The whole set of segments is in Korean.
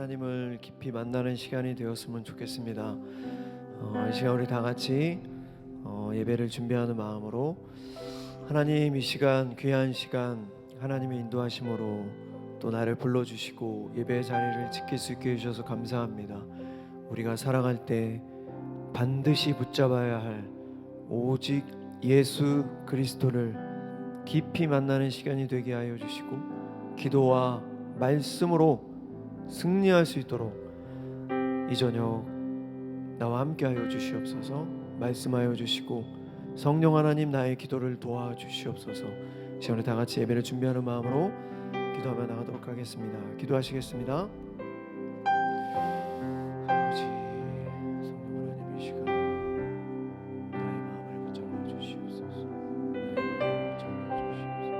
하나님을 깊이 만나는 시간이 되었으면 좋겠습니다. 이 시간 우리 다 같이 예배를 준비하는 마음으로 하나님, 이 시간 귀한 시간 하나님의 인도하심으로 또 나를 불러주시고 예배의 자리를 지킬 수 있게 해주셔서 감사합니다. 우리가 살아갈 때 반드시 붙잡아야 할 오직 예수 그리스도를 깊이 만나는 시간이 되게 하여 주시고 기도와 말씀으로 승리할 수 있도록 이 저녁 나와 함께 하여 주시옵소서. 말씀하여 주시고 성령 하나님 나의 기도를 도와주시옵소서. 시간에 다 같이 예배를 준비하는 마음으로 기도하며 나가도록 하겠습니다. 기도하시겠습니다. 아버지, 성령 하나님, 이 시간 나의 마음을 붙잡아 주시옵소서. 나의 마음을 붙잡아 주시옵소서.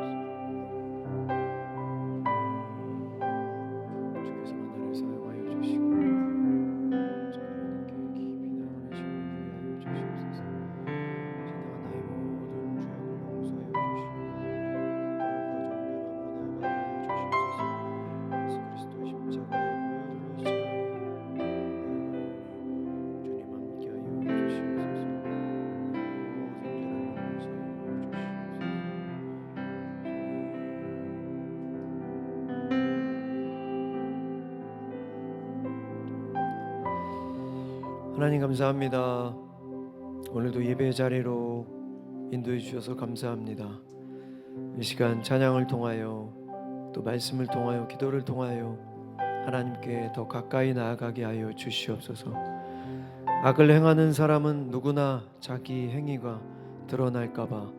주께서 나를 사용하여 주시고 주 하나님께 깊이 나가는 시간이 되게 하여 주시옵소서. 내가 나의 모든 죄악을 용서하여 주시고 하나님 감사합니다. 오늘도 예배의 자리로 인도해 주셔서 감사합니다. 이 시간 찬양을 통하여 또 말씀을 통하여 기도를 통하여 하나님께 더 가까이 나아가게 하여 주시옵소서. 악을 행하는 사람은 누구나 자기 행위가 드러날까봐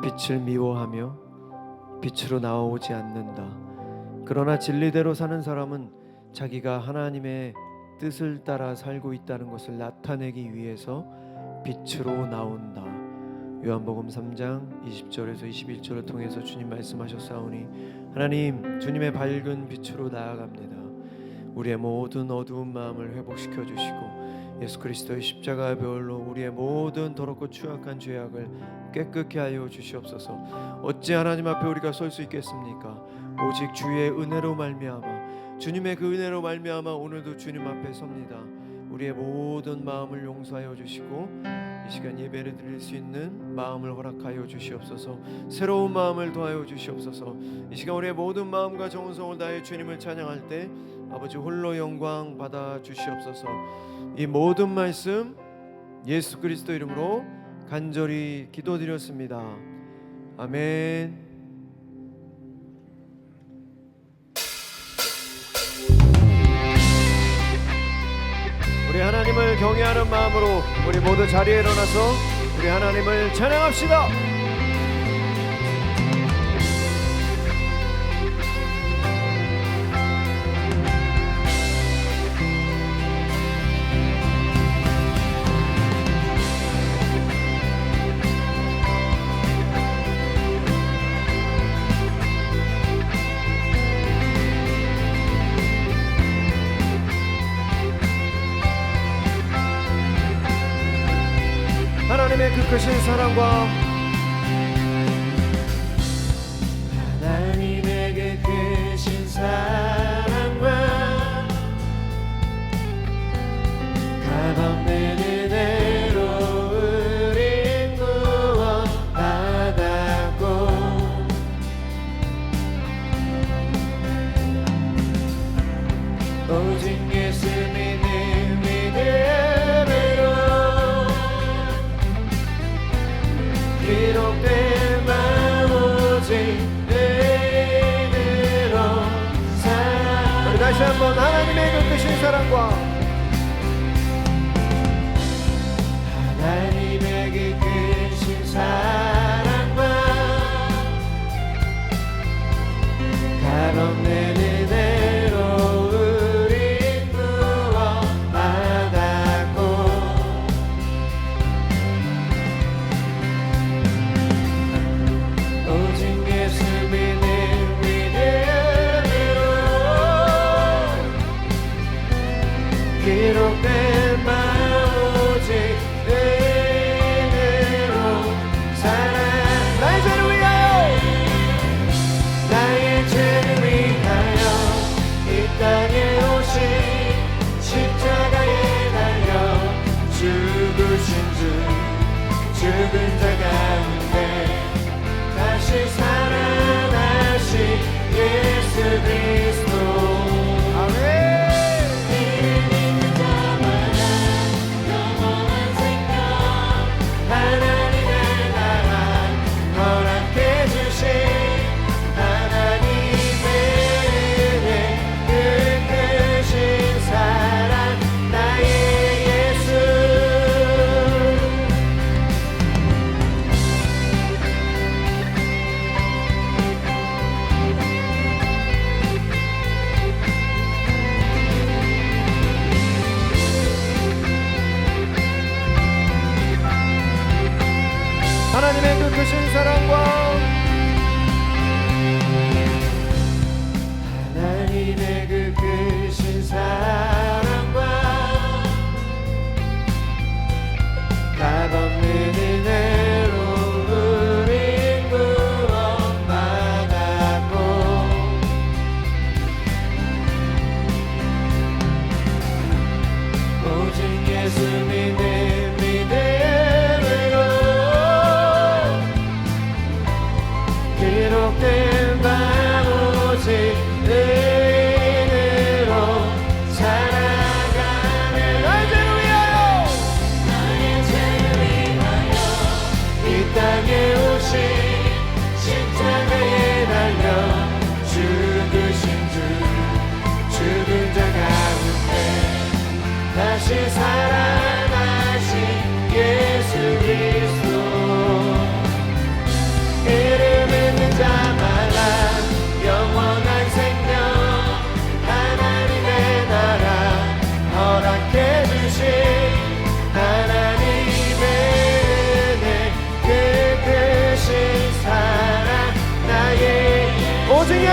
빛을 미워하며 빛으로 나오지 않는다. 그러나 진리대로 사는 사람은 자기가 하나님의 뜻을 따라 살고 있다는 것을 나타내기 위해서 빛으로 나온다. 요한복음 3장 20절에서 21절을 통해서 주님 말씀하셨사오니 하나님, 주님의 밝은 빛으로 나아갑니다. 우리의 모든 어두운 마음을 회복시켜 주시고 예수 그리스도의 십자가의 보혈로 우리의 모든 더럽고 추악한 죄악을 깨끗게 하여 주시옵소서. 어찌 하나님 앞에 우리가 설 수 있겠습니까? 오직 주의 은혜로 말미암아, 주님의 그 은혜로 말미암아 오늘도 주님 앞에 섭니다. 우리의 모든 마음을 용서하여 주시고 이 시간 예배를 드릴 수 있는 마음을 허락하여 주시옵소서. 새로운 마음을 더하여 주시옵소서. 이 시간 우리의 모든 마음과 정성을 다해 주님을 찬양할 때 아버지 홀로 영광 받아 주시옵소서. 이 모든 말씀 예수 그리스도 이름으로 간절히 기도드렸습니다. 아멘. 우리 하나님을 경외하는 마음으로 우리 모두 자리에 일어나서 우리 하나님을 찬양합시다. 하나님의 그 크신 사랑과 하나님의 그 크신 사랑과 값없는 은혜로 우린 구원받았고 오직 예수 믿는 믿음으로 기록된 오직 은혜로 우리 다시 한번 하나님의 그 크신 사랑과 하나님의 그 크신 사랑과 값없는 은혜로 우린 구원받았고 오직 예수 믿는 믿음으로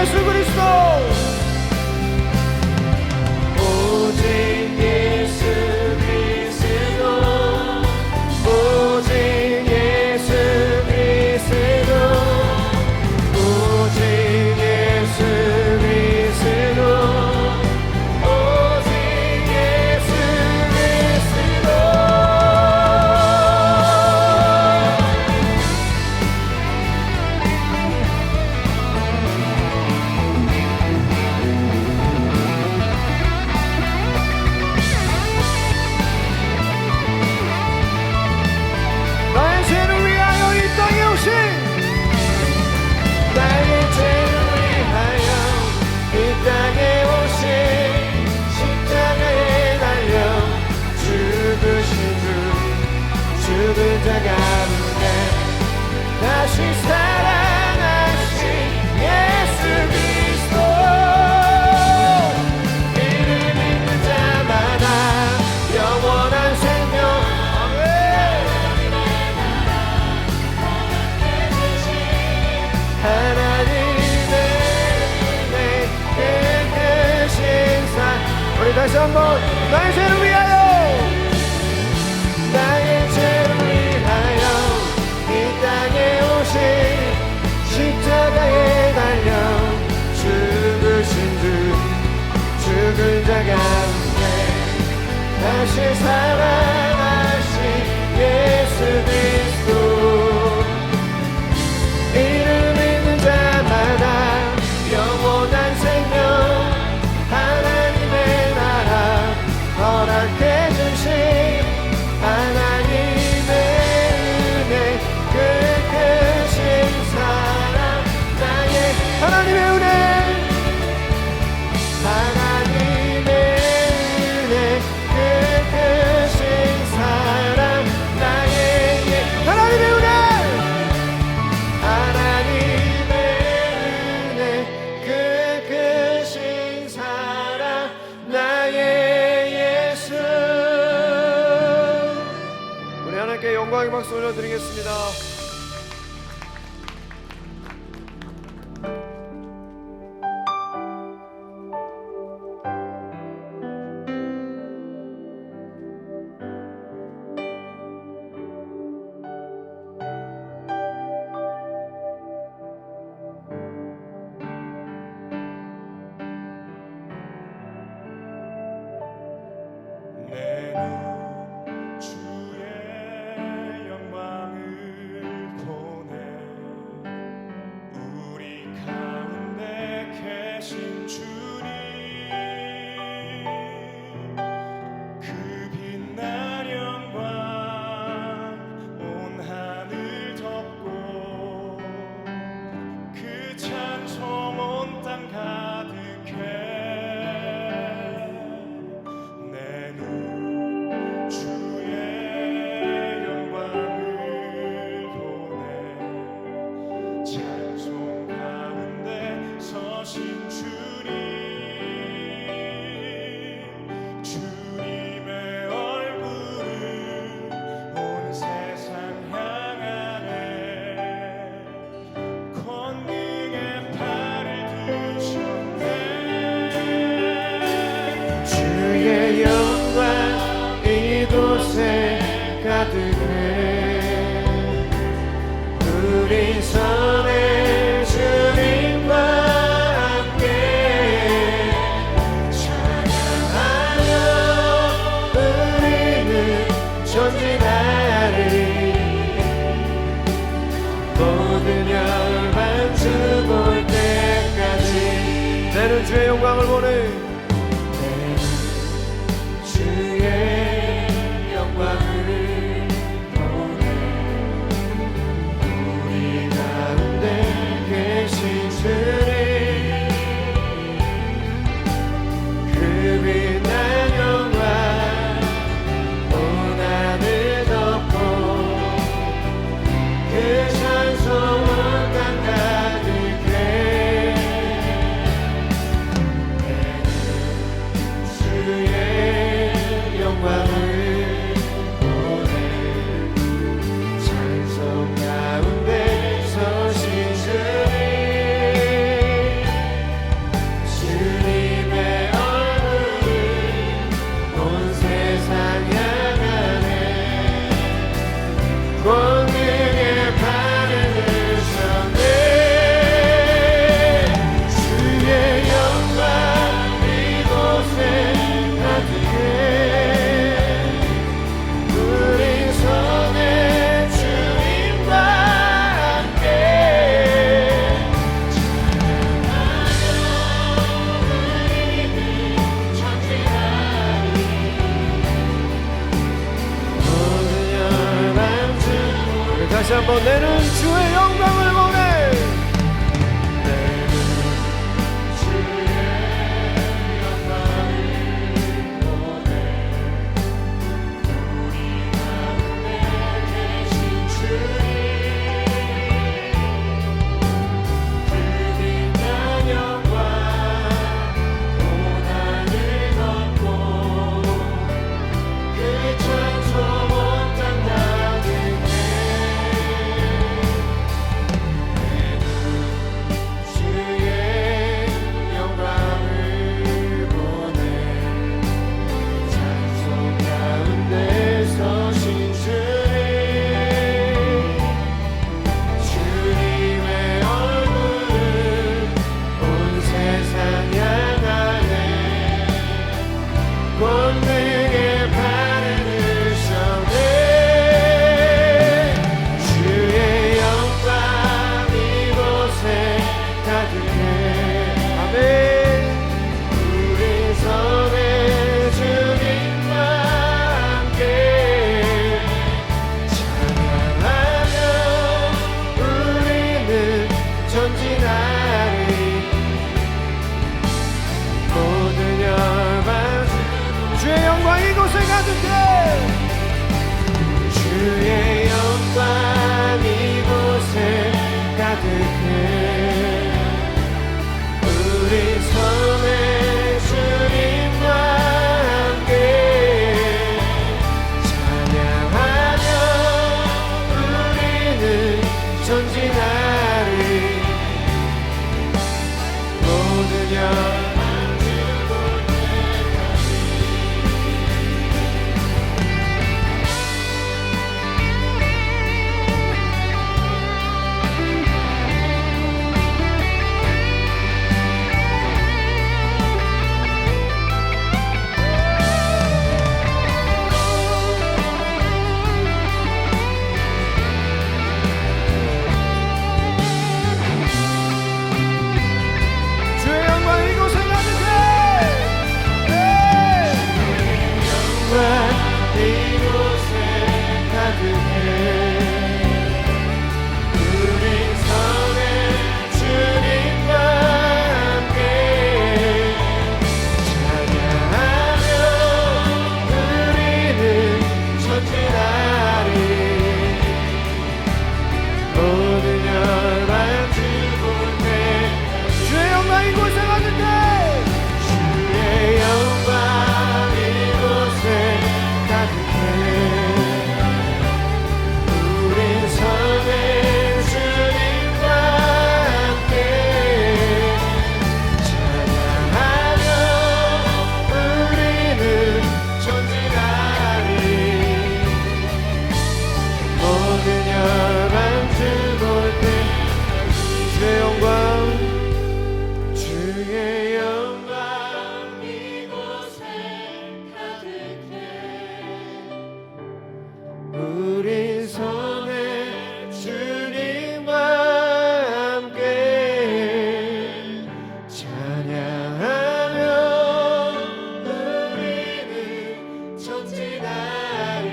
예수 그리스도 오직 예수 그리스도 오직 예수 그리스도 오직 예수 그리스도 오직 예수 그리스도 나의 죄를 위하여 이 땅에 오신 나의 죄를 위하여 이 땅에 오신 십자가에 달려 죽으신 주 죽은 자 가운데 다시 살아나신 예수 그리스도 이를 믿는 자마다 영원한 생명 하나님의 은혜 깨끗이 우리 다시 한번 나의 죄를 위하여 나의 죄를 위하여 이 땅에 오신 십자가에 달려 죽으신 주 죽은 자 가운데 다시 살아나신 예수 그리스도 이를 믿는 자마다 영원한 생명 하나님의 나라 허락해 주신 하나님의 은혜 끝끝인 사랑 나의 하나님의 은혜 하나님의 은혜 끝끝인 사랑 나의 하나님의 은혜 하나님의 은혜 끝끝인 사랑 나의 예수 우리 하나님께 영광의 박수 올려드리겠습니다. 내 눈 주의 영광을 보내 우리 가운데 계신 주님 그 빛난 영광 온 하늘 덮고 그 찬송 온 땅 가득해 주의 영광을 보내 찬송 가운데 서신 주님 주님의 얼굴을 온 세상 향하네 권능의 팔을 드셨네 주의 영광 이곳에 가득해 우리 선의 주님과 함께 찬양하며 우리는 전진하리 모든 열방 죽을 때까지 내는 주의 영광을 보내 주의 영광을 보내 우리 가운데 계신 주님 그 빛난 영광 온 하늘 덮고 그 찬송 온 땅 가득해 모든 영광 우리 손에 주님과 함께 찬양하며 우리는 전진하리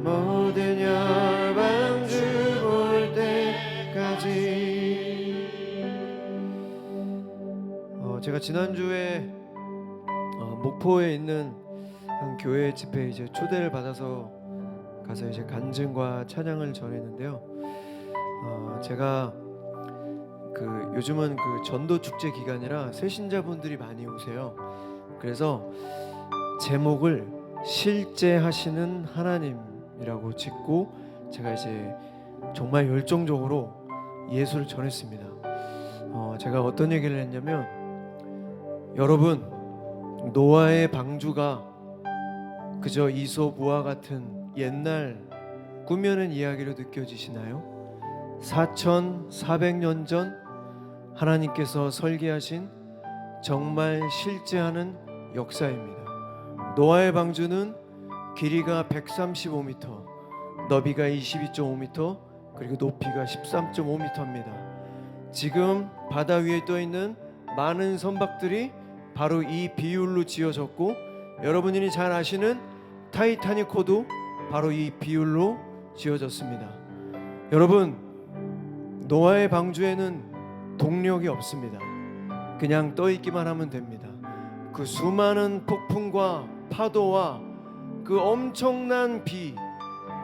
모든 열방 주 볼 때까지. 제가 지난주에 목포에 있는 한 교회 집회에 이제 초대를 받아서 가서 이제 간증과 찬양을 전했는데요. 제가 요즘은 전도 축제 기간이라 새신자분들이 많이 오세요. 그래서 제목을 실제 하시는 하나님이라고 짓고 제가 이제 정말 열정적으로 예수를 전했습니다. 제가 어떤 얘기를 했냐면, 여러분, 노아의 방주가 그저 이솝우화 같은 옛날 꾸며낸 이야기로 느껴지시나요? 4,400년 전 하나님께서 설계하신 정말 실제하는 역사입니다. 노아의 방주는 길이가 135m, 너비가 22.5m, 그리고 높이가 13.5m입니다. 지금 바다 위에 떠 있는 많은 선박들이 바로 이 비율로 지어졌고, 여러분이 잘 아시는 타이타닉호도 바로 이 비율로 지어졌습니다. 여러분, 노아의 방주에는 동력이 없습니다. 그냥 떠 있기만 하면 됩니다. 그 수많은 폭풍과 파도와 그 엄청난 비,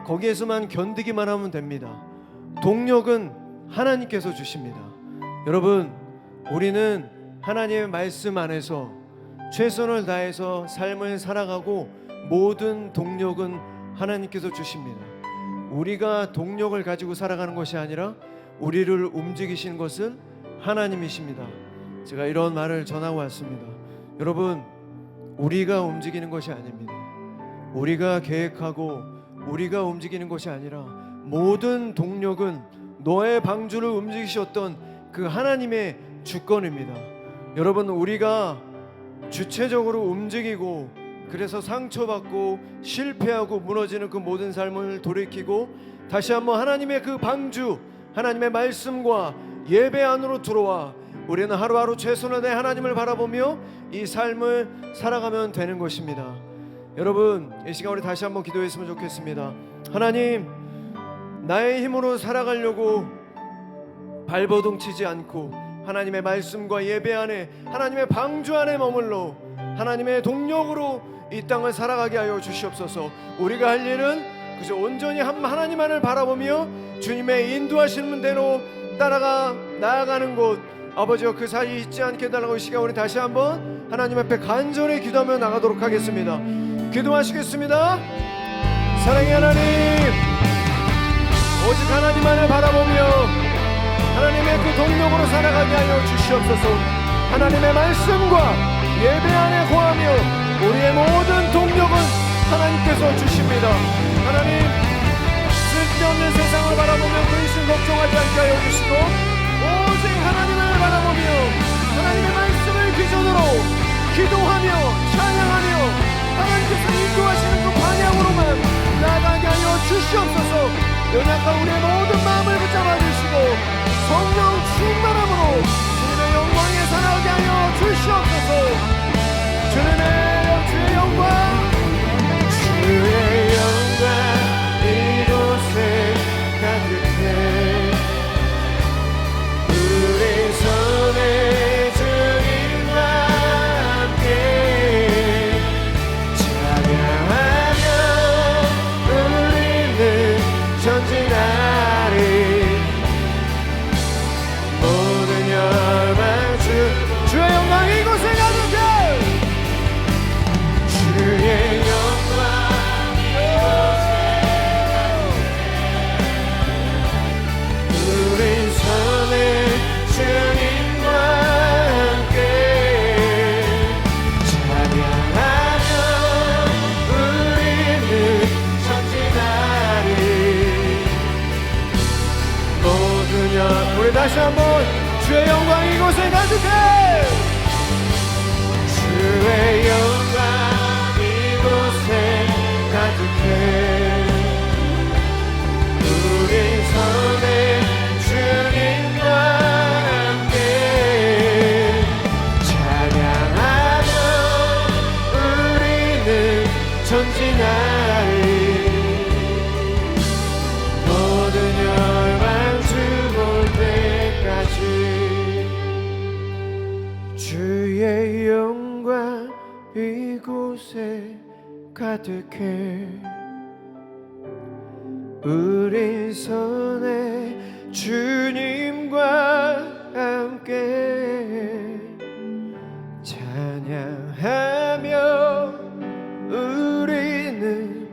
거기에서만 견디기만 하면 됩니다. 동력은 하나님께서 주십니다. 여러분, 우리는 하나님의 말씀 안에서 최선을 다해서 삶을 살아가고 모든 동력은 하나님께서 주십니다. 우리가 동력을 가지고 살아가는 것이 아니라 우리를 움직이시는 것은 하나님이십니다. 제가 이런 말을 전하고 왔습니다. 여러분, 우리가 움직이는 것이 아닙니다. 우리가 계획하고 우리가 움직이는 것이 아니라 모든 동력은 노아의 방주를 움직이셨던 그 하나님의 주권입니다. 여러분, 우리가 주체적으로 움직이고 그래서 상처받고 실패하고 무너지는 그 모든 삶을 돌이키고 다시 한번 하나님의 그 방주, 하나님의 말씀과 예배 안으로 들어와 우리는 하루하루 최선을 다해 하나님을 바라보며 이 삶을 살아가면 되는 것입니다. 여러분, 이 시간 우리 다시 한번 기도했으면 좋겠습니다. 하나님, 나의 힘으로 살아가려고 발버둥 치지 않고 하나님의 말씀과 예배 안에, 하나님의 방주 안에 머물러 하나님의 동력으로 이 땅을 살아가게 하여 주시옵소서. 우리가 할 일은 그저 온전히 하나님만을 바라보며 주님의 인도하시는 대로 나아가는 곳, 아버지와 그 사이에 있지 않게 해달라고 이 시간 우리 다시 한번 하나님 앞에 간절히 기도하며 나가도록 하겠습니다. 기도하시겠습니다. 사랑의 하나님, 오직 하나님만을 바라보며 하나님의 그 동력으로 살아가게 하여 주시옵소서. 하나님의 말씀과 예배 안에 거하며 우리의 모든 동력은 하나님께서 주십니다. 하나님, 쓸데없는 세상을 바라보며 근심 걱정하지 않게 하여 주시고 오직 하나님을 바라보며 하나님의 말씀을 기준으로 기도하며 찬양하며 하나님께서 인도하시는 그 방향으로만 나아가게 하여 주시옵소서. 연약한 우리의 모든 마음을 붙잡아 주시고 성령 충만함으로 주님의 영광에 살아가게 하여 주시옵소서. 주의 영광, 주의 영광 이곳에 가득해. 우리 손에 주님과 함께 찬양하며 우리는 전진하리. 모든 열망 주의 영광 이곳에 가득해. 주의 영광 우리 손에 주님과 함께 찬양하며 우리는 전진하리. 모든 영 우리 다시 한번 주의 영광 이곳에 가득해. 주의 영광 이곳에 가득해. 우리 손에 주님과 함께 찬양하며 우리는 전진하리. 모든 열망 주 볼 때까지. 주의 영광 이곳에 가득해. 우리 손에 주님과 함께 찬양하며 우리는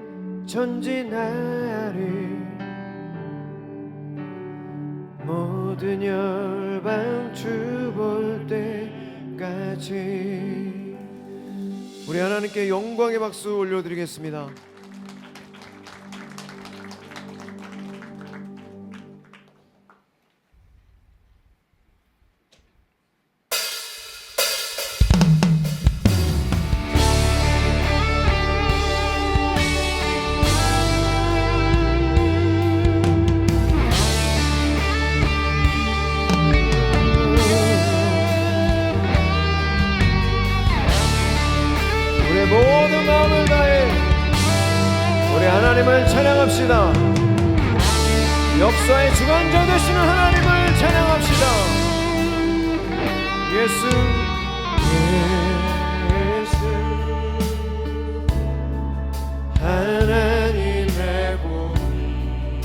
전진하리. 모든 열방 주 볼 때까지. 우리 하나님께 영광의 박수 올려드리겠습니다. 모든 마음을 다해 우리 하나님을 찬양합시다. 역사의 주관자 되시는 하나님을 찬양합시다. 예수 하나님의 공의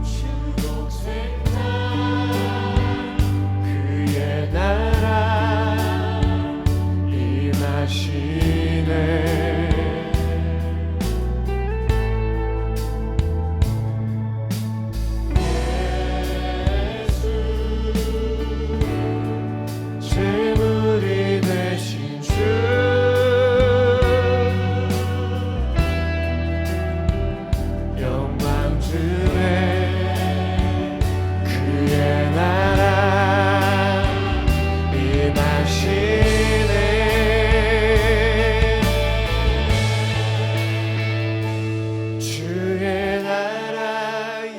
주곡생나 그의 나라 임하시네. 제물이 되신 주 영광 주에 그의 나라 임하시네. 주의 나라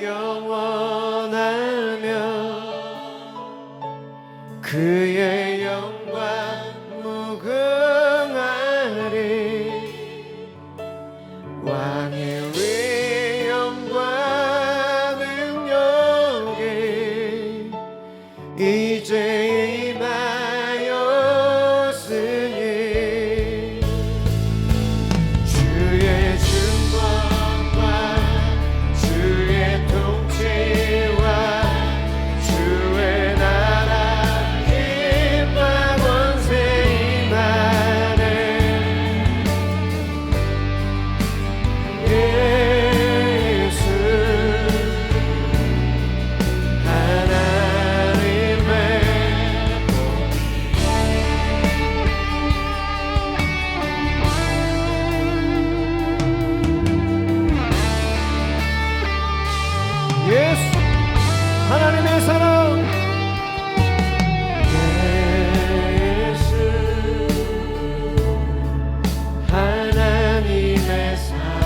영원하며 그의 영광 무궁하리. 왕의 위엄과 능력이 이제 임하였으니 주의 증거와 주의 통치와 주의 나라 힘과 권세 임하네. 하나님의 사랑 예수 하나님의 사랑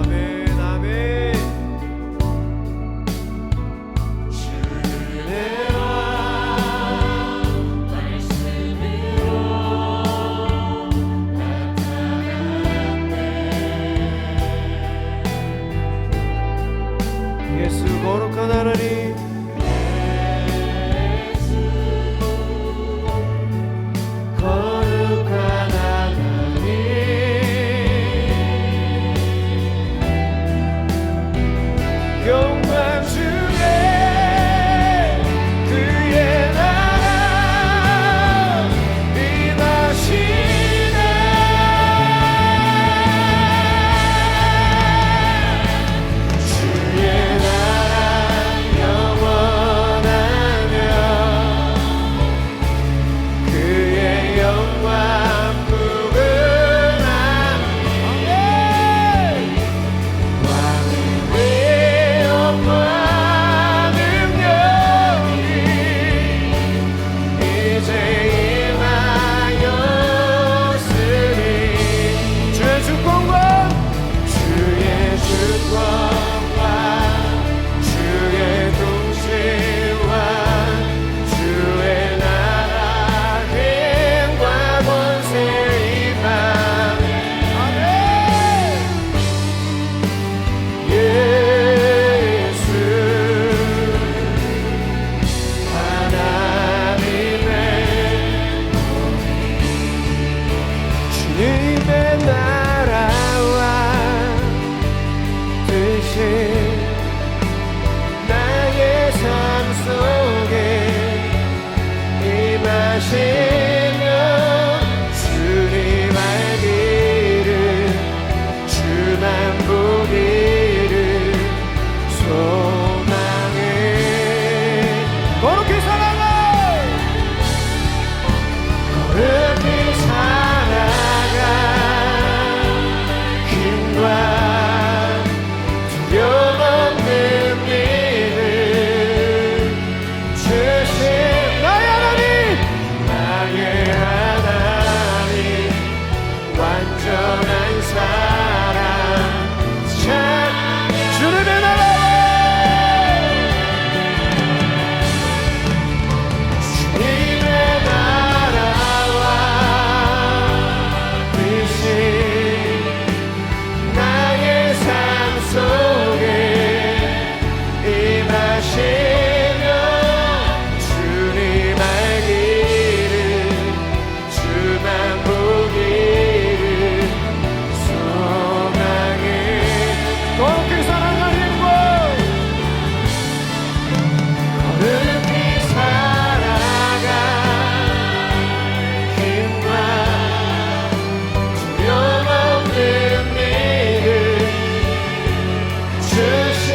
아멘 아멘 예수 거룩한 하나님 거룩한 하나님 영광 중에 그의 나라 임하시네 주의 나라 영원하며 그의 영광 무궁한 왕의 영광 능력이 이제 임하였으니 주의 주권과 주의 통치와 주의 나라 힘과 권세 임하네 아멘 예수 하나님의 주님의 나라와 뜻이 나의 삶 속에 임하시며 주님 알기를 주만 보기를 소망해 거룩히 살아가 거룩히 살아가 힘과 두려움 없는 믿음 주신 나의 하나님 완전한 사랑 참 주님의 나라 주님의 나라와 뜻이 나의 삶 속에 임하시며 주님 알기를 주만 보기를 소망해 거룩히 살아가는 것 거룩히 살아가 힘과 두려움 없는 믿음 주신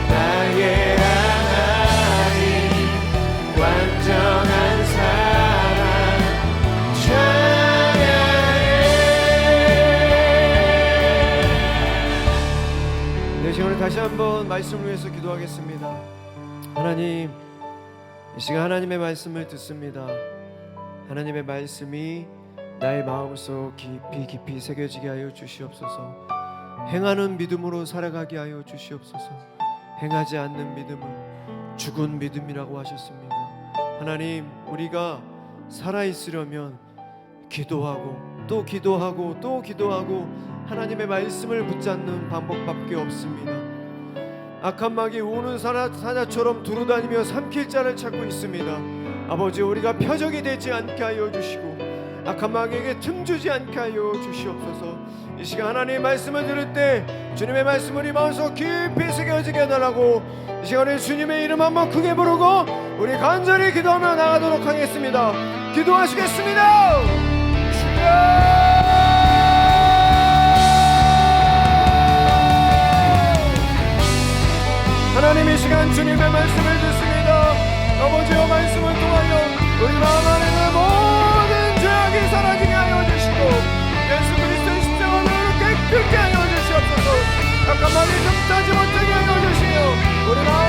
나의 하나님 완전한 사랑 찬양해 네, 시간에 다시 한번 말씀을 위해서 기도하겠습니다. 하나님, 이 시간 하나님의 말씀을 듣습니다. 하나님의 말씀이 나의 마음속 깊이 깊이 새겨지게 하여 주시옵소서. 행하는 믿음으로 살아가게 하여 주시옵소서. 행하지 않는 믿음은 죽은 믿음이라고 하셨습니다. 하나님, 우리가 살아있으려면 기도하고 또 기도하고 또 기도하고 하나님의 말씀을 붙잡는 방법밖에 없습니다. 악한 마귀 우는 사자처럼 두루다니며 삼킬 자를 찾고 있습니다. 아버지, 우리가 표적이 되지 않게 하여 주시고 악한 마귀에게 틈주지 않게 하여 주시옵소서. 이 시간 하나님의 말씀을 들을 때 주님의 말씀을 우리 마음속 깊이 새겨지게 해달라고 이 시간에 주님의 이름 한번 크게 부르고 우리 간절히 기도하며 나가도록 하겠습니다. 기도하시겠습니다. 주여! 하나님, 이 시간 주님의 말씀을 듣습니다. 아버지의 말씀을 통하여 우리 마음 안에 있는 모든 죄악이 사라지게 하여 주시고 예수 그리스도의 십자가로 깨끗게 하여 주시옵소서. 악한 마귀 금타지 못하게 하여 주시며 우리 마음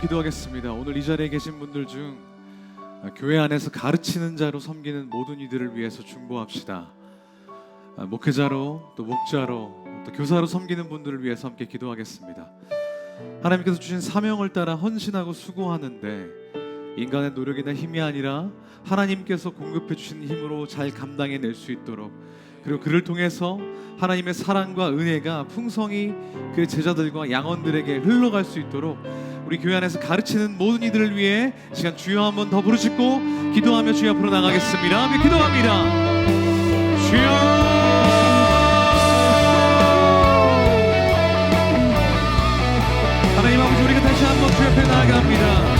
기도하겠습니다. 오늘 이 자리에 계신 분들 중 교회 안에서 가르치는 자로 섬기는 모든 이들을 위해서 중보합시다. 목회자로 또 목자로 또 교사로 섬기는 분들을 위해서 함께 기도하겠습니다. 하나님께서 주신 사명을 따라 헌신하고 수고하는데 인간의 노력이나 힘이 아니라 하나님께서 공급해 주신 힘으로 잘 감당해낼 수 있도록, 그리고 그를 통해서 하나님의 사랑과 은혜가 풍성히 그 제자들과 양원들에게 흘러갈 수 있도록 우리 교회 안에서 가르치는 모든 이들을 위해 시간 주여 한번 더 부르짖고 기도하며 주여 앞으로 나가겠습니다. 함께 기도합니다. 주여, 하나님 아버지, 우리가 다시 한번 주 옆에 나아갑니다.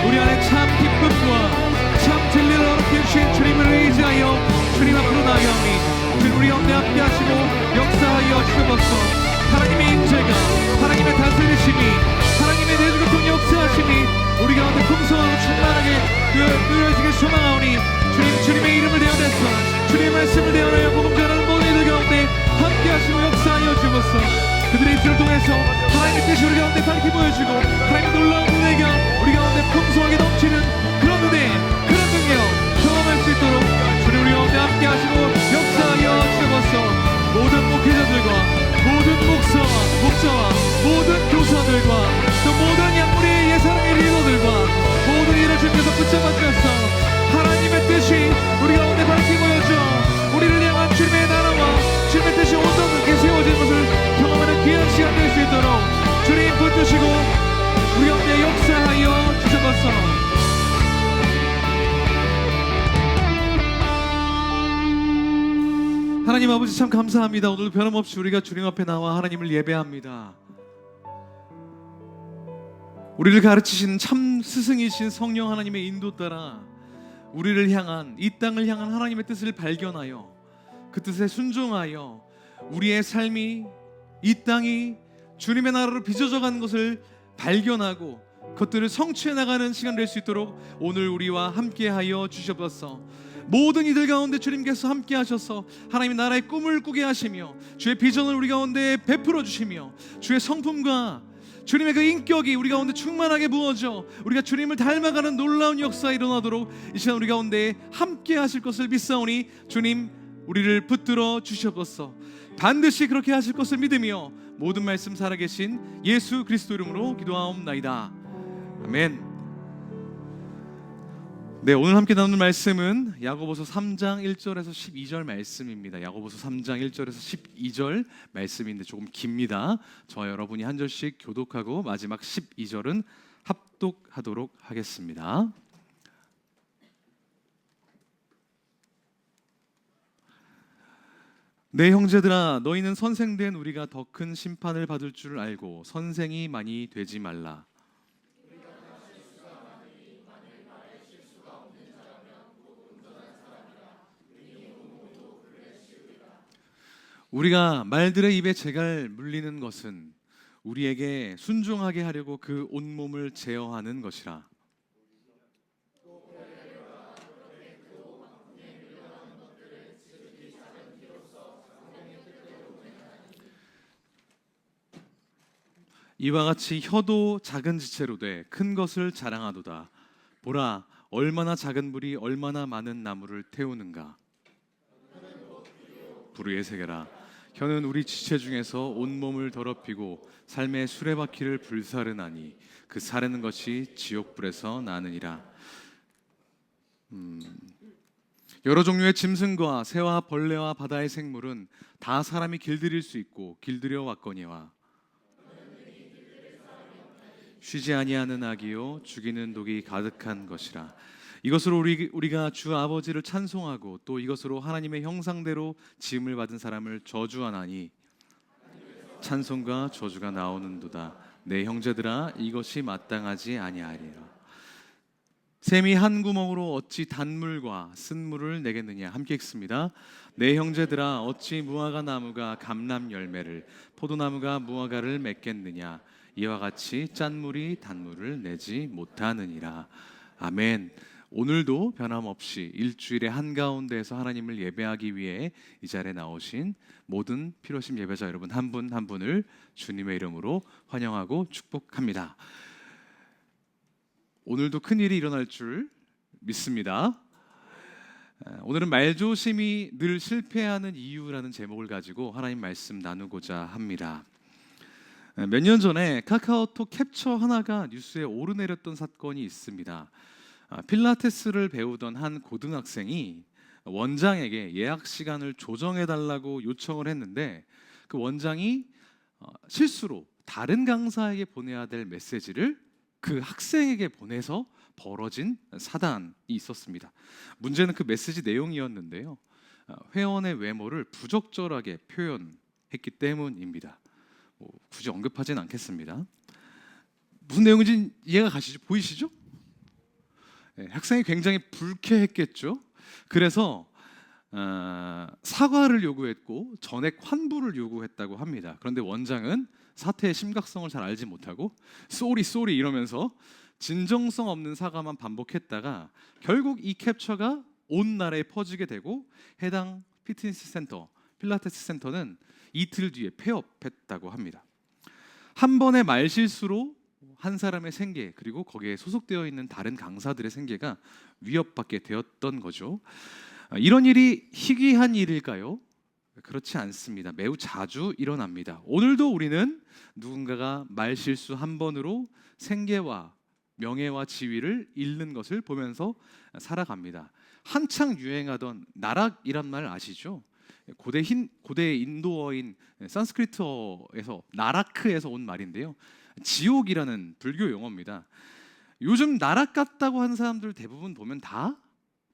우리 안에 참 기쁨과 참 진리를 얻게 주신 주님을 의지하여 주님 앞으로 나아가오니 주님 우리 가운데 함께 하시고 역사하여 주옵소서. 하나님의 임재가, 하나님의 다스리심이, 하나님의 내주교통 역사하심이 우리 가운데 풍성하고 충만하게 누려지길 소망하오니 주님의 이름을 대하여서 주님의 말씀을 대하여 복음 전하는 모든 이들 가운데 함께 하시고 역사하여 주옵소서. 그들의 입술을 통해서 하나님의 뜻이 우리 가운데 밝히 보여지고 하나님의 놀라운 은혜가 우리 가운데 풍성하게 넘치는 그런 은혜, 그런 능력 경험할 수 있도록 주님 우리 가운데 함께 하시고 역사하여 주옵소서. 모든 목회자들과 모든 목자와 모든 교사들과 또 모든 양무리의 예사랑의 리더들과 모든 일을 주님께서 붙잡아 주셔서 하나님의 뜻이 우리 가운데 밝히 보여져 우리를 향한 주님의 나라와 주님의 뜻이 온전하게 세워지는 것을 경험하는 귀한 시간 될 수 있도록 주님 붙드시고 우리 가운데 역사하여 주셔서. 하나님 아버지 참 감사합니다. 오늘 변함없이 우리가 주님 앞에 나와 하나님을 예배합니다. 우리를 가르치신 참 스승이신 성령 하나님의 인도 따라 우리를 향한, 이 땅을 향한 하나님의 뜻을 발견하여 그 뜻에 순종하여 우리의 삶이, 이 땅이 주님의 나라로 빚어져 가는 것을 발견하고 그것들을 성취해 나가는 시간 될 수 있도록 오늘 우리와 함께하여 주셔서 모든 이들 가운데 주님께서 함께 하셔서 하나님의 나라의 꿈을 꾸게 하시며 주의 비전을 우리 가운데 베풀어 주시며 주의 성품과 주님의 그 인격이 우리 가운데 충만하게 부어져 우리가 주님을 닮아가는 놀라운 역사가 일어나도록 이 시간 우리 가운데 함께 하실 것을 믿사오니 주님 우리를 붙들어 주시옵소서. 반드시 그렇게 하실 것을 믿으며 모든 말씀 살아계신 예수 그리스도 이름으로 기도하옵나이다. 아멘. 네, 오늘 함께 나누는 말씀은 야고보서 3장 1절에서 12절 말씀입니다. 야고보서 3장 1절에서 12절 말씀인데 조금 깁니다. 저와 여러분이 한 절씩 교독하고 마지막 12절은 합독하도록 하겠습니다. 내 형제들아, 너희는 선생된 우리가 더 큰 심판을 받을 줄 알고 선생이 많이 되지 말라. 우리가 말들의 입에 재갈 물리는 것은 우리에게 순종하게 하려고 그 온몸을 제어하는 것이라. 이와 같이 혀도 작은 지체로 돼 큰 것을 자랑하도다. 보라, 얼마나 작은 불이 얼마나 많은 나무를 태우는가. 불의 세계라. 혀는 우리 지체 중에서 온몸을 더럽히고 삶의 수레바퀴를 불사르나니 그 사르는 것이 지옥불에서 나느니라. 여러 종류의 짐승과 새와 벌레와 바다의 생물은 다 사람이 길들일 수 있고 길들여 왔거니와 쉬지 아니하는 악이요 죽이는 독이 가득한 것이라. 이것으로 우리가 주 아버지를 찬송하고 또 이것으로 하나님의 형상대로 지음을 받은 사람을 저주하나니 찬송과 저주가 나오는도다. 내 형제들아, 이것이 마땅하지 아니하리라. 샘이 한 구멍으로 어찌 단물과 쓴물을 내겠느냐. 함께 읽습니다. 내 형제들아, 어찌 무화과 나무가 감람 열매를, 포도나무가 무화과를 맺겠느냐. 이와 같이 짠물이 단물을 내지 못하느니라. 아멘. 오늘도 변함없이 일주일의 한가운데에서 하나님을 예배하기 위해 이 자리에 나오신 모든 필요심 예배자 여러분 한 분 한 분을 주님의 이름으로 환영하고 축복합니다. 오늘도 큰일이 일어날 줄 믿습니다. 오늘은 말조심이 늘 실패하는 이유라는 제목을 가지고 하나님 말씀 나누고자 합니다. 몇 년 전에 카카오톡 캡처 하나가 뉴스에 오르내렸던 사건이 있습니다. 필라테스를 배우던 한 고등학생이 원장에게 예약 시간을 조정해 달라고 요청을 했는데 그 원장이 실수로 다른 강사에게 보내야 될 메시지를 그 학생에게 보내서 벌어진 사단이 있었습니다. 문제는 그 메시지 내용이었는데요. 회원의 외모를 부적절하게 표현했기 때문입니다. 굳이 언급하진 않겠습니다. 무슨 내용인지 이해가 가시죠? 보이시죠? 학생이 굉장히 불쾌했겠죠. 그래서 사과를 요구했고 전액 환불을 요구했다고 합니다. 그런데 원장은 사태의 심각성을 잘 알지 못하고 쏘리 이러면서 진정성 없는 사과만 반복했다가 결국 이 캡처가 온 나라에 퍼지게 되고 해당 피트니스 센터, 필라테스 센터는 이틀 뒤에 폐업했다고 합니다. 한 번의 말실수로 한 사람의 생계 그리고 거기에 소속되어 있는 다른 강사들의 생계가 위협받게 되었던 거죠. 이런 일이 희귀한 일일까요? 그렇지 않습니다. 매우 자주 일어납니다. 오늘도 우리는 누군가가 말실수 한 번으로 생계와 명예와 지위를 잃는 것을 보면서 살아갑니다. 한창 유행하던 나락이란 말 아시죠? 고대 인도어인 산스크리트어에서 나라크에서 온 말인데요. 지옥이라는 불교 용어입니다. 요즘 나락 같다고 하는 사람들 대부분 보면 다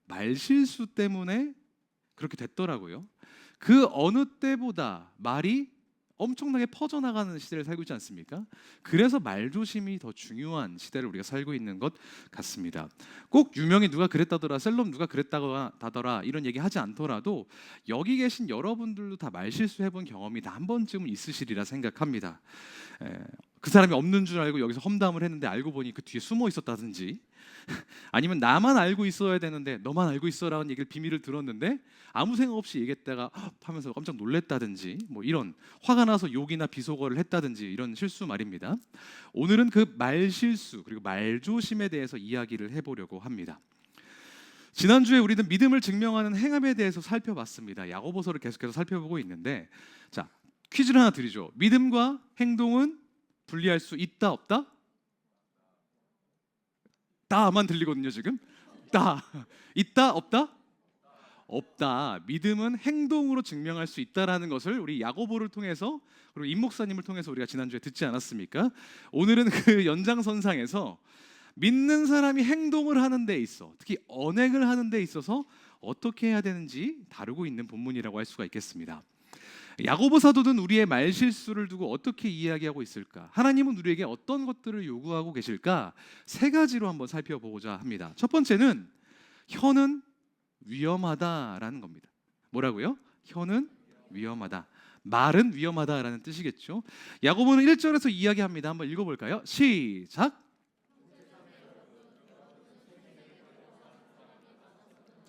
말실수 때문에 그렇게 됐더라고요. 그 어느 때보다 말이 엄청나게 퍼져나가는 시대를 살고 있지 않습니까? 그래서 말조심이 더 중요한 시대를 우리가 살고 있는 것 같습니다. 꼭 유명히 누가 그랬다더라, 셀럽 누가 그랬다더라 이런 얘기 하지 않더라도 여기 계신 여러분들도 다 말실수해본 경험이 다 한 번쯤은 있으시리라 생각합니다. 그 사람이 없는 줄 알고 여기서 험담을 했는데 알고 보니 그 뒤에 숨어 있었다든지 아니면 나만 알고 있어야 되는데 너만 알고 있어라는 얘기를 비밀을 들었는데 아무 생각 없이 얘기했다가 하면서 깜짝 놀랬다든지 뭐 이런 화가 나서 욕이나 비속어를 했다든지 이런 실수 말입니다. 오늘은 그 말실수 그리고 말조심에 대해서 이야기를 해보려고 합니다. 지난주에 우리는 믿음을 증명하는 행함에 대해서 살펴봤습니다. 야고보서를 계속해서 살펴보고 있는데 자 퀴즈를 하나 드리죠. 믿음과 행동은 분리할 수 있다 없다? 다만 들리거든요 지금. 있다 없다? 없다. 믿음은 행동으로 증명할 수 있다라는 것을 우리 야고보를 통해서 그리고 임 목사님을 통해서 우리가 지난주에 듣지 않았습니까? 오늘은 그 연장선상에서 믿는 사람이 행동을 하는 데 있어 특히 언행을 하는 데 있어서 어떻게 해야 되는지 다루고 있는 본문이라고 할 수가 있겠습니다. 야고보 사도는 우리의 말실수를 두고 어떻게 이야기하고 있을까? 하나님은 우리에게 어떤 것들을 요구하고 계실까? 세 가지로 한번 살펴보고자 합니다. 첫 번째는 혀는 위험하다라는 겁니다. 뭐라고요? 혀는 위험하다. 말은 위험하다라는 뜻이겠죠. 야고보는 1절에서 이야기합니다. 한번 읽어볼까요? 시작.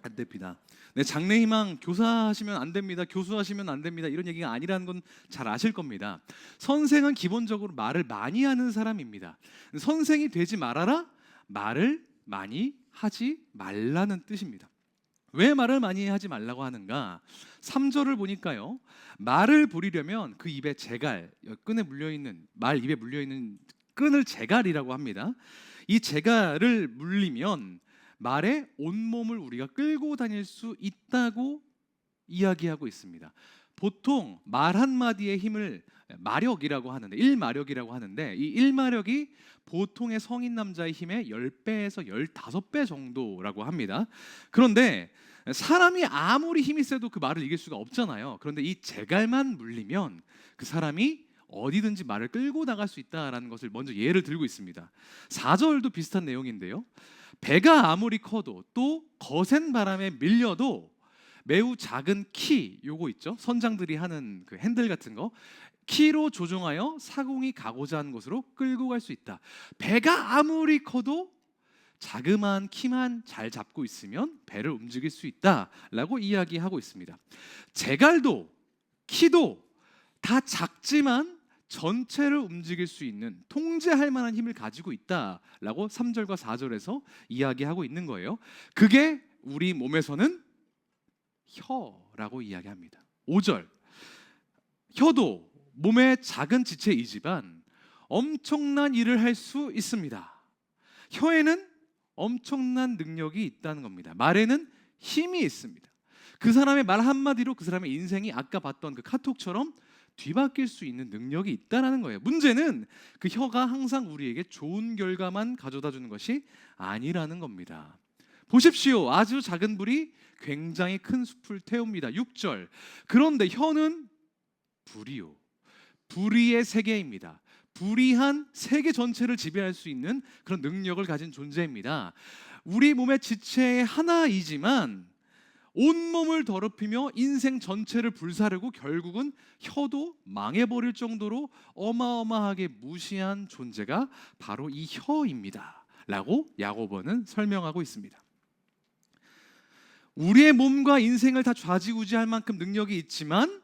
안 됩니다. 네, 장래희망 교사하시면 안 됩니다. 교수하시면 안 됩니다. 이런 얘기가 아니라는 건 잘 아실 겁니다. 선생은 기본적으로 말을 많이 하는 사람입니다. 선생이 되지 말아라. 말을 많이 하지 말라는 뜻입니다. 왜 말을 많이 하지 말라고 하는가? 3절을 보니까요. 말을 부리려면 그 입에 재갈, 끈에 물려있는 말 입에 물려있는 끈을 재갈이라고 합니다. 이 재갈을 물리면 말의 온몸을 우리가 끌고 다닐 수 있다고 이야기하고 있습니다. 보통 말 한마디의 힘을 마력이라고 하는데 1마력이라고 하는데 이 1마력이 보통의 성인 남자의 힘의 10배에서 15배 정도라고 합니다. 그런데 사람이 아무리 힘이 세도 그 말을 이길 수가 없잖아요. 그런데 이 재갈만 물리면 그 사람이 어디든지 말을 끌고 나갈 수 있다라는 것을 먼저 예를 들고 있습니다. 4절도 비슷한 내용인데요. 배가 아무리 커도 또 거센 바람에 밀려도 매우 작은 키 요거 있죠. 선장들이 하는 그 핸들 같은 거 키로 조종하여 사공이 가고자 하는 곳으로 끌고 갈 수 있다. 배가 아무리 커도 자그마한 키만 잘 잡고 있으면 배를 움직일 수 있다라고 이야기하고 있습니다. 제갈도 키도 다 작지만 전체를 움직일 수 있는 통제할 만한 힘을 가지고 있다라고 3절과 4절에서 이야기하고 있는 거예요. 그게 우리 몸에서는 혀라고 이야기합니다. 5절 혀도 몸의 작은 지체이지만 엄청난 일을 할 수 있습니다. 혀에는 엄청난 능력이 있다는 겁니다. 말에는 힘이 있습니다. 그 사람의 말 한마디로 그 사람의 인생이 아까 봤던 그 카톡처럼 뒤바뀔 수 있는 능력이 있다는 거예요. 문제는 그 혀가 항상 우리에게 좋은 결과만 가져다 주는 것이 아니라는 겁니다. 보십시오. 아주 작은 불이 굉장히 큰 숲을 태웁니다. 6절 그런데 혀는 불이요 불의의 세계입니다. 불의한 세계 전체를 지배할 수 있는 그런 능력을 가진 존재입니다. 우리 몸의 지체의 하나이지만 온몸을 더럽히며 인생 전체를 불사르고 결국은 혀도 망해버릴 정도로 어마어마하게 무시한 존재가 바로 이 혀입니다 라고 야고보는 설명하고 있습니다. 우리의 몸과 인생을 다 좌지우지할 만큼 능력이 있지만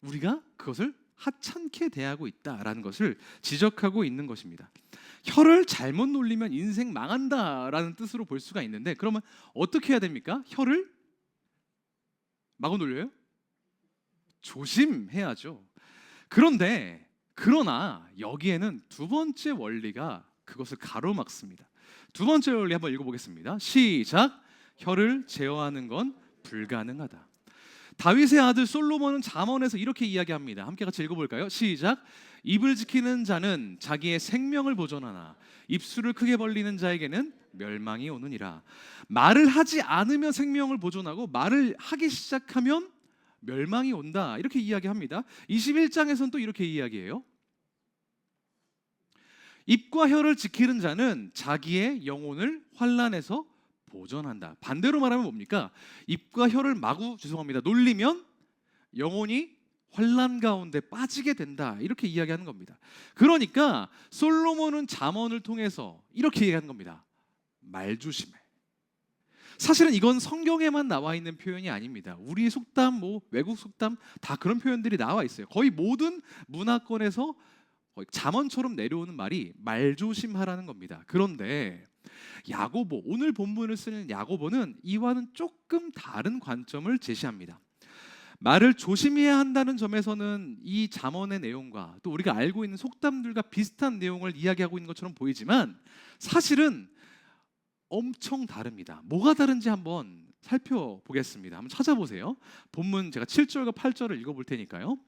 우리가 그것을 하찮게 대하고 있다라는 것을 지적하고 있는 것입니다. 혀를 잘못 놀리면 인생 망한다라는 뜻으로 볼 수가 있는데 그러면 어떻게 해야 됩니까? 혀를 마구 놀려요? 조심해야죠. 그러나 여기에는 두 번째 원리가 그것을 가로막습니다. 두 번째 원리 한번 읽어보겠습니다. 시작. 혀를 제어하는 건 불가능하다. 다윗의 아들 솔로몬은 잠언에서 이렇게 이야기합니다. 함께 같이 읽어볼까요? 시작. 입을 지키는 자는 자기의 생명을 보존하나 입술을 크게 벌리는 자에게는 멸망이 오느니라. 말을 하지 않으면 생명을 보존하고 말을 하기 시작하면 멸망이 온다. 이렇게 이야기합니다. 21장에서는 또 이렇게 이야기해요. 입과 혀를 지키는 자는 자기의 영혼을 환난에서 보존한다. 반대로 말하면 뭡니까? 입과 혀를 마구 놀리면 영혼이 환난 가운데 빠지게 된다. 이렇게 이야기하는 겁니다. 그러니까 솔로몬은 잠언을 통해서 이렇게 얘기하는 겁니다. 말 조심해. 사실은 이건 성경에만 나와 있는 표현이 아닙니다. 우리 속담, 외국 속담 다 그런 표현들이 나와 있어요. 거의 모든 문화권에서 거의 잠언처럼 내려오는 말이 말 조심하라는 겁니다. 그런데 야고보, 오늘 본문을 쓰는 야고보는 이와는 조금 다른 관점을 제시합니다. 말을 조심해야 한다는 점에서는 이 잠언의 내용과 또 우리가 알고 있는 속담들과 비슷한 내용을 이야기하고 있는 것처럼 보이지만 사실은 엄청 다릅니다. 뭐가 다른지 한번 살펴보겠습니다. 한번 찾아보세요. 본문 제가 7절과 8절을 읽어볼 테니까요.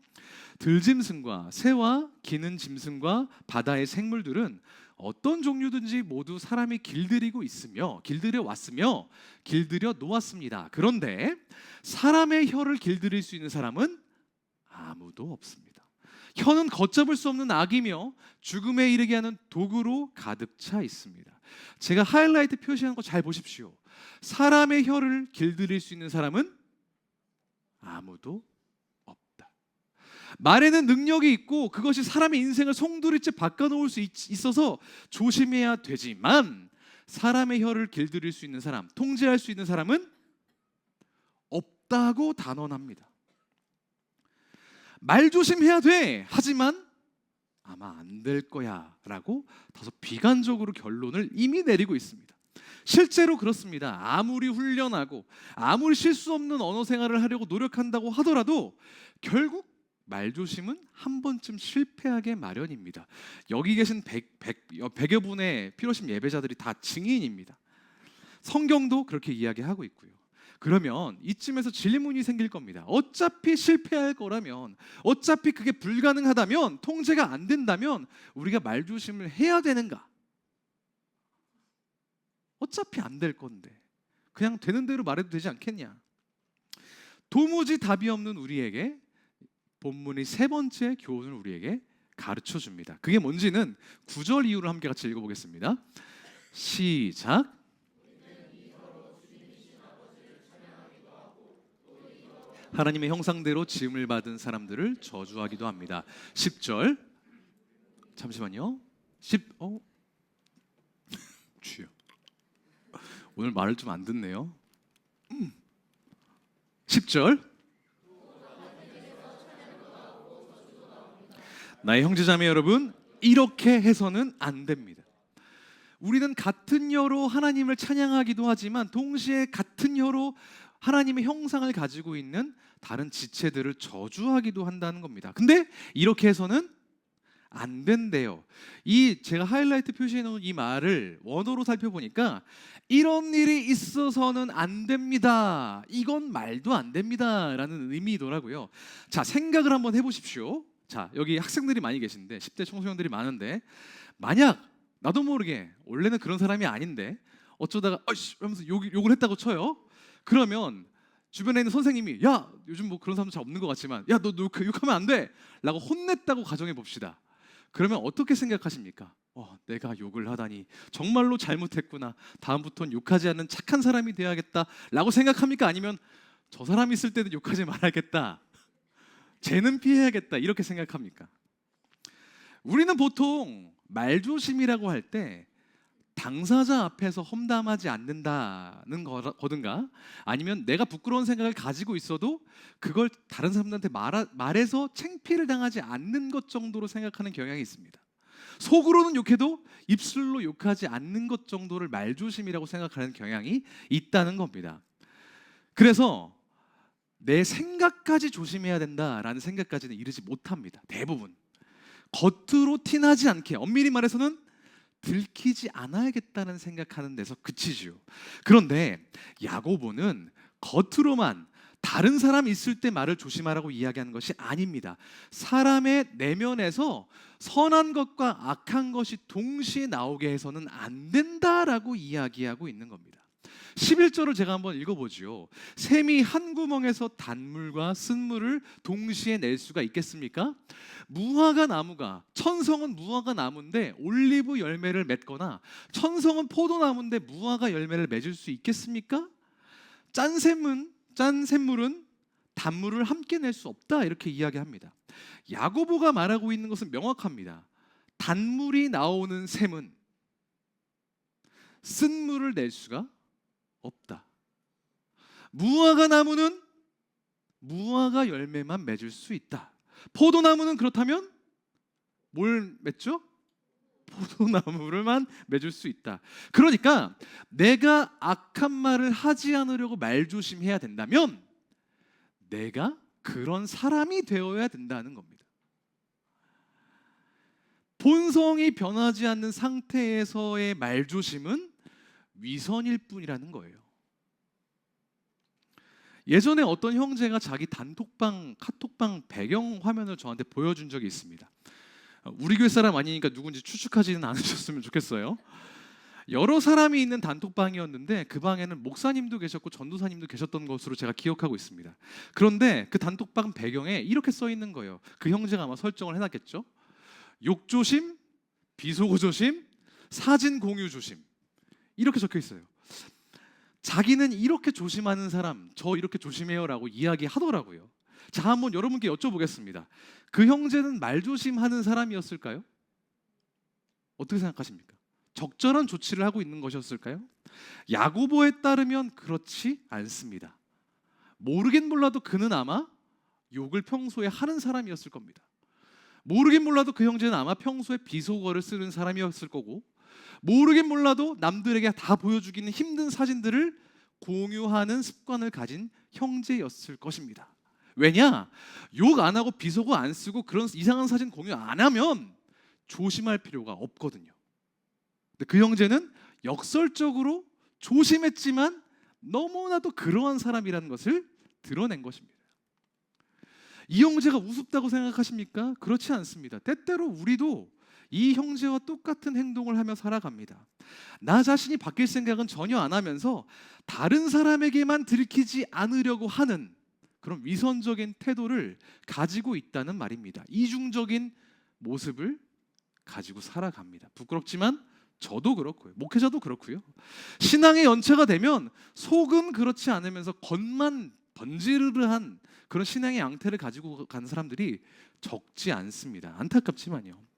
들짐승과 새와 기는 짐승과 바다의 생물들은 어떤 종류든지 모두 사람이 길들이고 있으며 길들여 왔으며 길들여 놓았습니다. 그런데 사람의 혀를 길들일 수 있는 사람은 아무도 없습니다. 혀는 걷잡을 수 없는 악이며 죽음에 이르게 하는 도구로 가득 차 있습니다. 제가 하이라이트 표시한 거 잘 보십시오. 사람의 혀를 길들일 수 있는 사람은 아무도 없다. 말에는 능력이 있고 그것이 사람의 인생을 송두리째 바꿔놓을 수 있어서 조심해야 되지만 사람의 혀를 길들일 수 있는 사람, 통제할 수 있는 사람은 없다고 단언합니다. 말 조심해야 돼. 하지만 아마 안 될 거야 라고 다소 비관적으로 결론을 이미 내리고 있습니다. 실제로 그렇습니다. 아무리 훈련하고 아무리 실수 없는 언어 생활을 하려고 노력한다고 하더라도 결국 말조심은 한 번쯤 실패하게 마련입니다. 여기 계신 100여 분의 피로심 예배자들이 다 증인입니다. 성경도 그렇게 이야기하고 있고요. 그러면 이쯤에서 질문이 생길 겁니다. 어차피 실패할 거라면, 어차피 그게 불가능하다면, 통제가 안 된다면 우리가 말조심을 해야 되는가? 어차피 안 될 건데 그냥 되는 대로 말해도 되지 않겠냐? 도무지 답이 없는 우리에게 본문이 세 번째 교훈을 우리에게 가르쳐 줍니다. 그게 뭔지는 9절 이후로 함께 같이 읽어보겠습니다. 시작. 하나님의 형상대로 지음을 받은 사람들을 저주하기도 합니다. 10절. 잠시만요. 주여. 오늘 말을 좀 안 듣네요. 10절. 나의 형제자매 여러분, 이렇게 해서는 안 됩니다. 우리는 같은 혀로 하나님을 찬양하기도 하지만 동시에 같은 혀로 하나님의 형상을 가지고 있는 다른 지체들을 저주하기도 한다는 겁니다. 근데 이렇게 해서는 안 된대요. 이 제가 하이라이트 표시해 놓은 이 말을 원어로 살펴보니까 이런 일이 있어서는 안 됩니다. 이건 말도 안 됩니다. 라는 의미더라고요. 자, 생각을 한번 해보십시오. 자, 여기 학생들이 많이 계신데 10대 청소년들이 많은데 만약 나도 모르게 원래는 그런 사람이 아닌데 어쩌다가 어이씨 하면서 욕을 했다고 쳐요. 그러면 주변에 있는 선생님이 야 요즘 뭐 그런 사람 잘 없는 것 같지만 야 너 욕하면 안 돼 라고 혼냈다고 가정해 봅시다. 그러면 어떻게 생각하십니까? 내가 욕을 하다니 정말로 잘못했구나. 다음부터는 욕하지 않는 착한 사람이 되어야겠다 라고 생각합니까? 아니면 저 사람 있을 때는 욕하지 말아야겠다, 쟤는 피해야겠다 이렇게 생각합니까? 우리는 보통 말조심이라고 할 때 당사자 앞에서 험담하지 않는다는 거든가 아니면 내가 부끄러운 생각을 가지고 있어도 그걸 다른 사람들한테 말해서 창피를 당하지 않는 것 정도로 생각하는 경향이 있습니다. 속으로는 욕해도 입술로 욕하지 않는 것 정도를 말조심이라고 생각하는 경향이 있다는 겁니다. 그래서 내 생각까지 조심해야 된다라는 생각까지는 이르지 못합니다. 대부분 겉으로 티나지 않게, 엄밀히 말해서는 들키지 않아야겠다는 생각하는 데서 그치죠. 그런데 야고보는 겉으로만 다른 사람 있을 때 말을 조심하라고 이야기하는 것이 아닙니다. 사람의 내면에서 선한 것과 악한 것이 동시에 나오게 해서는 안 된다라고 이야기하고 있는 겁니다. 11절을 제가 한번 읽어보지요. 샘이 한 구멍에서 단물과 쓴물을 동시에 낼 수가 있겠습니까? 무화과 나무가, 천성은 무화과 나무인데 올리브 열매를 맺거나 천성은 포도나무인데 무화과 열매를 맺을 수 있겠습니까? 짠 샘물은 단물을 함께 낼 수 없다 이렇게 이야기합니다. 야고보가 말하고 있는 것은 명확합니다. 단물이 나오는 샘은 쓴물을 낼 수가 없다. 무화과 나무는 무화과 열매만 맺을 수 있다. 포도나무는 그렇다면 뭘 맺죠? 포도나무를만 맺을 수 있다. 그러니까 내가 악한 말을 하지 않으려고 말조심해야 된다면 내가 그런 사람이 되어야 된다는 겁니다. 본성이 변하지 않는 상태에서의 말조심은 위선일 뿐이라는 거예요. 예전에 어떤 형제가 자기 단톡방, 카톡방 배경 화면을 저한테 보여준 적이 있습니다. 우리 교회 사람 아니니까 누군지 추측하지는 않으셨으면 좋겠어요. 여러 사람이 있는 단톡방이었는데 그 방에는 목사님도 계셨고 전도사님도 계셨던 것으로 제가 기억하고 있습니다. 그런데 그 단톡방 배경에 이렇게 써 있는 거예요. 그 형제가 아마 설정을 해놨겠죠. 욕 조심, 비속어 조심, 사진 공유 조심 이렇게 적혀 있어요. 자기는 이렇게 조심하는 사람, 저 이렇게 조심해요라고 이야기하더라고요. 자, 한번 여러분께 여쭤보겠습니다. 그 형제는 말조심하는 사람이었을까요? 어떻게 생각하십니까? 적절한 조치를 하고 있는 것이었을까요? 야고보에 따르면 그렇지 않습니다. 모르긴 몰라도 그는 아마 욕을 평소에 하는 사람이었을 겁니다. 모르긴 몰라도 그 형제는 아마 평소에 비속어를 쓰는 사람이었을 거고, 모르긴 몰라도 남들에게 다 보여주기는 힘든 사진들을 공유하는 습관을 가진 형제였을 것입니다. 왜냐? 욕 안 하고 비속어 안 쓰고 그런 이상한 사진 공유 안 하면 조심할 필요가 없거든요. 근데 그 형제는 역설적으로 조심했지만 너무나도 그러한 사람이라는 것을 드러낸 것입니다. 이 형제가 우습다고 생각하십니까? 그렇지 않습니다. 때때로 우리도 이 형제와 똑같은 행동을 하며 살아갑니다. 나 자신이 바뀔 생각은 전혀 안 하면서 다른 사람에게만 들키지 않으려고 하는 그런 위선적인 태도를 가지고 있다는 말입니다. 이중적인 모습을 가지고 살아갑니다. 부끄럽지만 저도 그렇고요. 목회자도 그렇고요. 신앙의 연체가 되면 속은 그렇지 않으면서 겉만 번지르르한 그런 신앙의 양태를 가지고 간 사람들이 적지 않습니다. 안타깝지만요.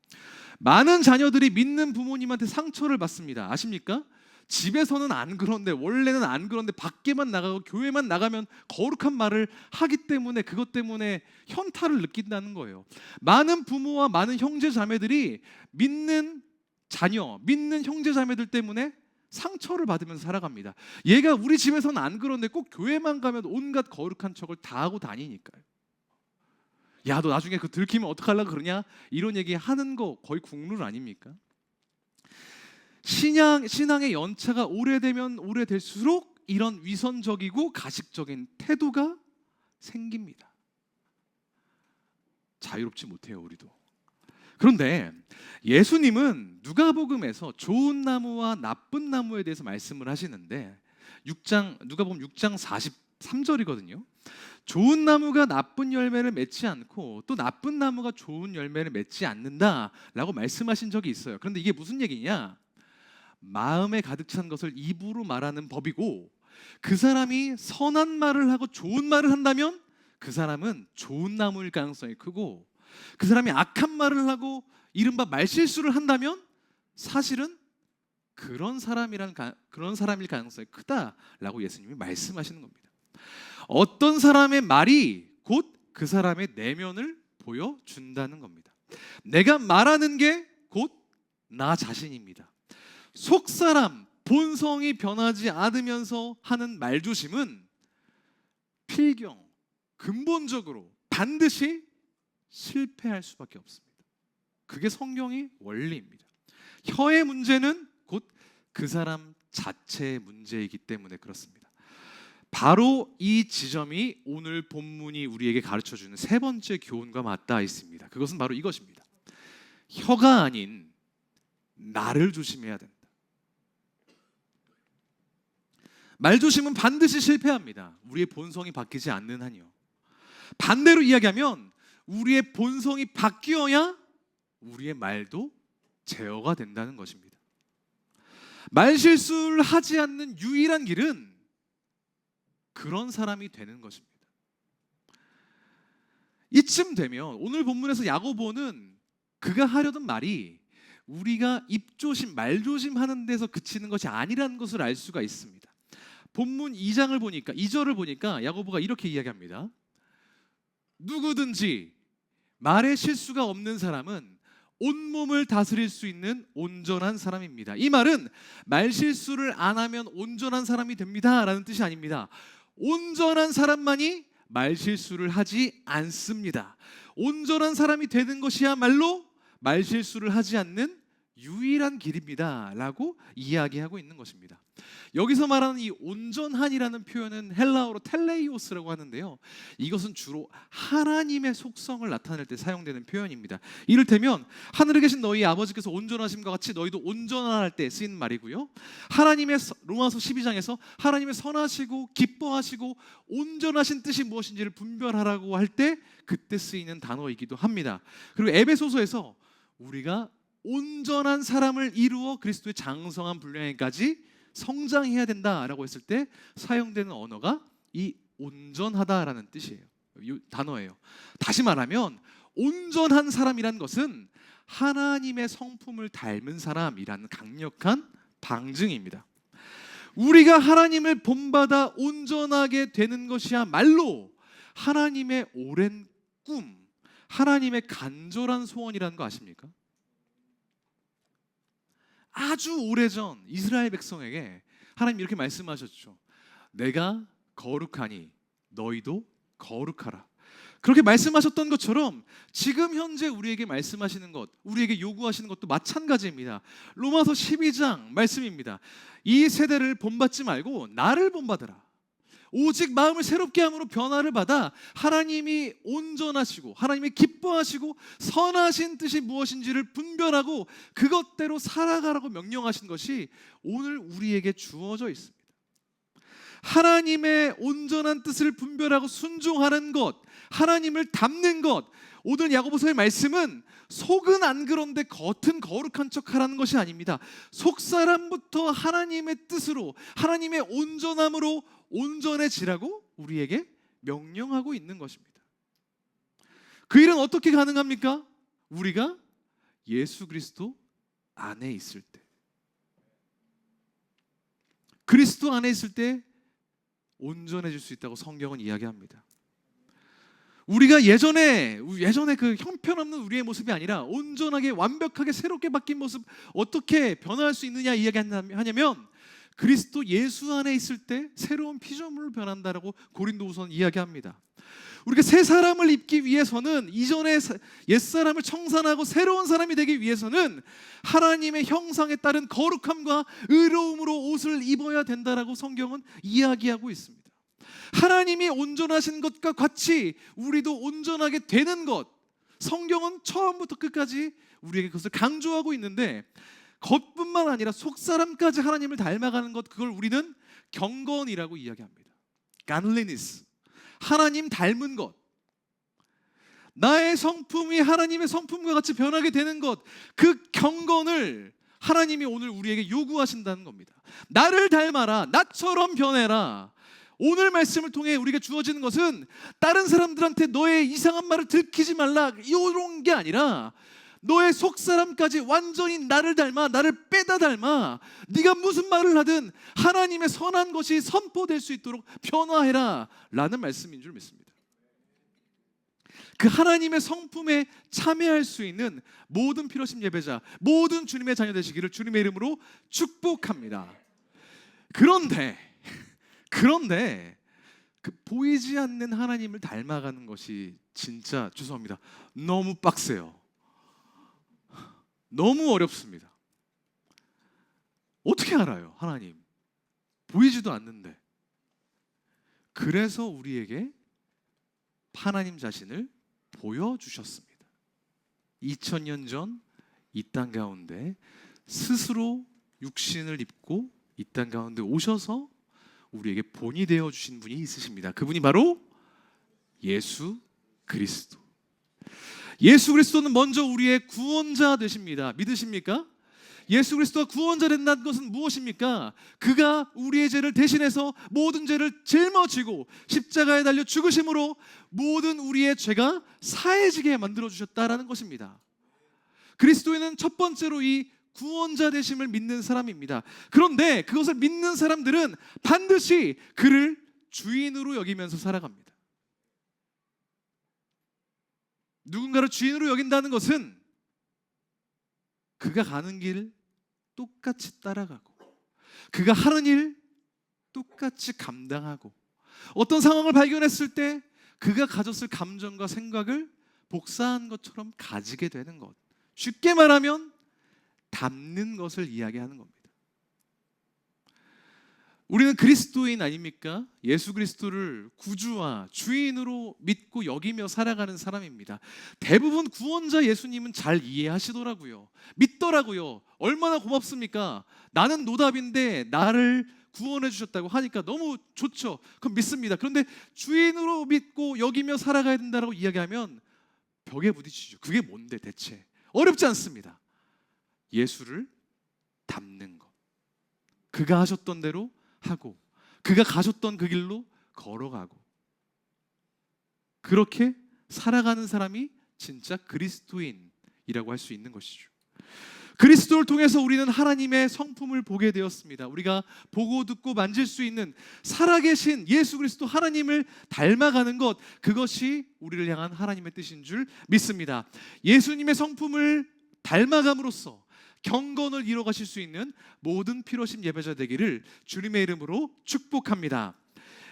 많은 자녀들이 믿는 부모님한테 상처를 받습니다. 아십니까? 집에서는 안 그런데, 원래는 안 그런데 밖에만 나가고 교회만 나가면 거룩한 말을 하기 때문에 그것 때문에 현타를 느낀다는 거예요. 많은 부모와 많은 형제 자매들이 믿는 자녀, 믿는 형제 자매들 때문에 상처를 받으면서 살아갑니다. 얘가 우리 집에서는 안 그런데 꼭 교회만 가면 온갖 거룩한 척을 다 하고 다니니까요. 야, 너 나중에 그 들키면 어떡하려고 그러냐? 이런 얘기 하는 거 거의 국룰 아닙니까? 신앙의 연차가 오래되면 오래될수록 이런 위선적이고 가식적인 태도가 생깁니다. 자유롭지 못해요, 우리도. 그런데 예수님은 누가복음에서 좋은 나무와 나쁜 나무에 대해서 말씀을 하시는데 누가복음 6장 43절이거든요. 좋은 나무가 나쁜 열매를 맺지 않고 또 나쁜 나무가 좋은 열매를 맺지 않는다라고 말씀하신 적이 있어요. 그런데 이게 무슨 얘기냐? 마음에 가득 찬 것을 입으로 말하는 법이고, 그 사람이 선한 말을 하고 좋은 말을 한다면 그 사람은 좋은 나무일 가능성이 크고, 그 사람이 악한 말을 하고 이른바 말실수를 한다면 사실은 그런 사람일 가능성이 크다라고 예수님이 말씀하시는 겁니다. 어떤 사람의 말이 곧 그 사람의 내면을 보여준다는 겁니다. 내가 말하는 게 곧 나 자신입니다. 속사람, 본성이 변하지 않으면서 하는 말조심은 필경, 근본적으로 반드시 실패할 수밖에 없습니다. 그게 성경의 원리입니다. 혀의 문제는 곧 그 사람 자체의 문제이기 때문에 그렇습니다. 바로 이 지점이 오늘 본문이 우리에게 가르쳐주는 세 번째 교훈과 맞닿아 있습니다. 그것은 바로 이것입니다. 혀가 아닌 나를 조심해야 된다. 말조심은 반드시 실패합니다. 우리의 본성이 바뀌지 않는 한이요. 반대로 이야기하면 우리의 본성이 바뀌어야 우리의 말도 제어가 된다는 것입니다. 말실수를 하지 않는 유일한 길은 그런 사람이 되는 것입니다. 이쯤 되면 오늘 본문에서 야고보는 그가 하려던 말이 우리가 입조심, 말조심하는 데서 그치는 것이 아니라는 것을 알 수가 있습니다. 본문 2절을 보니까 야고보가 이렇게 이야기합니다. 누구든지 말에 실수가 없는 사람은 온몸을 다스릴 수 있는 온전한 사람입니다. 이 말은 말실수를 안 하면 온전한 사람이 됩니다 라는 뜻이 아닙니다. 온전한 사람만이 말실수를 하지 않습니다. 온전한 사람이 되는 것이야말로 말실수를 하지 않는 유일한 길입니다 라고 이야기하고 있는 것입니다. 여기서 말하는 이 온전한이라는 표현은 헬라어로 텔레이오스라고 하는데요, 이것은 주로 하나님의 속성을 나타낼 때 사용되는 표현입니다. 이를테면 하늘에 계신 너희 아버지께서 온전하심과 같이 너희도 온전할 때 쓰이는 말이고요, 하나님의 로마서 12장에서 하나님의 선하시고 기뻐하시고 온전하신 뜻이 무엇인지를 분별하라고 할 때 그때 쓰이는 단어이기도 합니다. 그리고 에베소서에서 우리가 온전한 사람을 이루어 그리스도의 장성한 분량에까지 성장해야 된다라고 했을 때 사용되는 언어가 이 온전하다라는 뜻이에요. 이 단어예요. 다시 말하면 온전한 사람이란 것은 하나님의 성품을 닮은 사람이라는 강력한 방증입니다. 우리가 하나님을 본받아 온전하게 되는 것이야말로 하나님의 오랜 꿈, 하나님의 간절한 소원이라는 거 아십니까? 아주 오래전 이스라엘 백성에게 하나님 이렇게 말씀하셨죠. 내가 거룩하니 너희도 거룩하라. 그렇게 말씀하셨던 것처럼 지금 현재 우리에게 말씀하시는 것, 우리에게 요구하시는 것도 마찬가지입니다. 로마서 12장 말씀입니다. 이 세대를 본받지 말고 나를 본받으라. 오직 마음을 새롭게 함으로 변화를 받아 하나님이 온전하시고 하나님이 기뻐하시고 선하신 뜻이 무엇인지를 분별하고 그것대로 살아가라고 명령하신 것이 오늘 우리에게 주어져 있습니다. 하나님의 온전한 뜻을 분별하고 순종하는 것, 하나님을 닮는 것, 오늘 야고보서의 말씀은 속은 안 그런데 겉은 거룩한 척하라는 것이 아닙니다. 속사람부터 하나님의 뜻으로, 하나님의 온전함으로 온전해지라고 우리에게 명령하고 있는 것입니다. 그 일은 어떻게 가능합니까? 우리가 예수 그리스도 안에 있을 때, 그리스도 안에 있을 때 온전해질 수 있다고 성경은 이야기합니다. 우리가 예전에 그 형편없는 우리의 모습이 아니라 온전하게 완벽하게 새롭게 바뀐 모습, 어떻게 변화할 수 있느냐 이야기하냐면 그리스도 예수 안에 있을 때 새로운 피조물로 변한다라고 고린도후서는 이야기합니다. 우리가 새 사람을 입기 위해서는, 이전의 옛사람을 청산하고 새로운 사람이 되기 위해서는 하나님의 형상에 따른 거룩함과 의로움으로 옷을 입어야 된다라고 성경은 이야기하고 있습니다. 하나님이 온전하신 것과 같이 우리도 온전하게 되는 것, 성경은 처음부터 끝까지 우리에게 그것을 강조하고 있는데, 겉뿐만 아니라 속사람까지 하나님을 닮아가는 것, 그걸 우리는 경건이라고 이야기합니다. godliness, 하나님 닮은 것, 나의 성품이 하나님의 성품과 같이 변하게 되는 것, 그 경건을 하나님이 오늘 우리에게 요구하신다는 겁니다. 나를 닮아라, 나처럼 변해라. 오늘 말씀을 통해 우리가 주어지는 것은 다른 사람들한테 너의 이상한 말을 들키지 말라 이런 게 아니라, 너의 속사람까지 완전히 나를 닮아, 나를 빼다 닮아, 네가 무슨 말을 하든 하나님의 선한 것이 선포될 수 있도록 변화해라 라는 말씀인 줄 믿습니다. 그 하나님의 성품에 참여할 수 있는 모든 필요하신 예배자, 모든 주님의 자녀 되시기를 주님의 이름으로 축복합니다. 그런데 그 보이지 않는 하나님을 닮아가는 것이 진짜, 죄송합니다, 너무 빡세요. 너무 어렵습니다. 어떻게 알아요? 하나님 보이지도 않는데. 그래서 우리에게 하나님 자신을 보여주셨습니다. 2000년 전 이 땅 가운데 스스로 육신을 입고 이 땅 가운데 오셔서 우리에게 본이 되어 주신 분이 있으십니다. 그분이 바로 예수 그리스도. 예수 그리스도는 먼저 우리의 구원자 되십니다. 믿으십니까? 예수 그리스도가 구원자 된다는 것은 무엇입니까? 그가 우리의 죄를 대신해서 모든 죄를 짊어지고 십자가에 달려 죽으심으로 모든 우리의 죄가 사해지게 만들어 주셨다라는 것입니다. 그리스도인은 첫 번째로 이 구원자 되심을 믿는 사람입니다. 그런데 그것을 믿는 사람들은 반드시 그를 주인으로 여기면서 살아갑니다. 누군가를 주인으로 여긴다는 것은 그가 가는 길 똑같이 따라가고, 그가 하는 일 똑같이 감당하고, 어떤 상황을 발견했을 때 그가 가졌을 감정과 생각을 복사한 것처럼 가지게 되는 것, 쉽게 말하면 닮는 것을 이야기하는 겁니다. 우리는 그리스도인 아닙니까? 예수 그리스도를 구주와 주인으로 믿고 여기며 살아가는 사람입니다. 대부분 구원자 예수님은 잘 이해하시더라고요. 믿더라고요. 얼마나 고맙습니까? 나는 노답인데 나를 구원해 주셨다고 하니까 너무 좋죠. 그럼 믿습니다. 그런데 주인으로 믿고 여기며 살아가야 된다고 이야기하면 벽에 부딪히죠. 그게 뭔데 대체? 어렵지 않습니다. 예수를 닮는 것. 그가 하셨던 대로 하고, 그가 가셨던 그 길로 걸어가고, 그렇게 살아가는 사람이 진짜 그리스도인이라고 할 수 있는 것이죠. 그리스도를 통해서 우리는 하나님의 성품을 보게 되었습니다. 우리가 보고 듣고 만질 수 있는 살아계신 예수 그리스도 하나님을 닮아가는 것, 그것이 우리를 향한 하나님의 뜻인 줄 믿습니다. 예수님의 성품을 닮아감으로써 경건을 이뤄가실 수 있는 모든 필요하신 예배자 되기를 주님의 이름으로 축복합니다.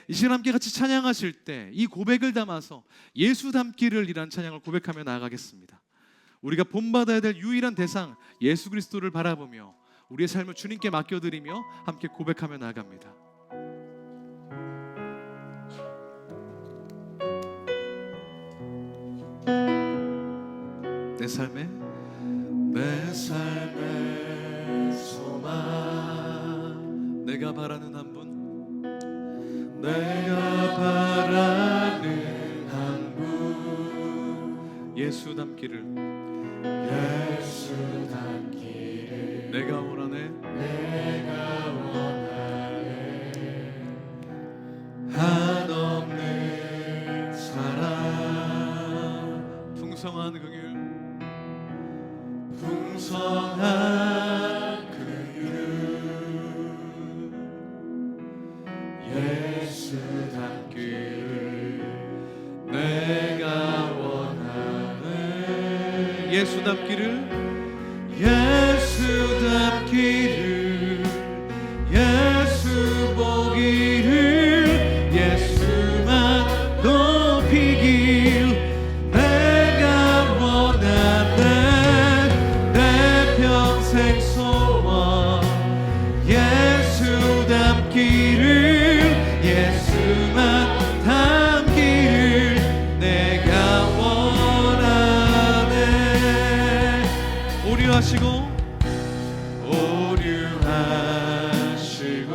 이 시간 함께 같이 찬양하실 때 이 고백을 담아서 예수 닮기를 이란 찬양을 고백하며 나아가겠습니다. 우리가 본받아야 될 유일한 대상 예수 그리스도를 바라보며 우리의 삶을 주님께 맡겨드리며 함께 고백하며 나아갑니다. 내 삶의 소망, 내가 바라는 한 분, 내가 바라는 한 분, 예수 닮기를, 예수 닮기를 내가 원하네, 내가 원하네. 한없는 사랑, 풍성한 긍휼, 예수 닮기를 내가 원하네. 예수 닮기를 예수 닮기를 예수 보기를 예수만 높이길 내가 원하네. 내 평생 소원 예수 닮기를 예수만 닮기를 내가 원하네. 오류하시고 오류하시고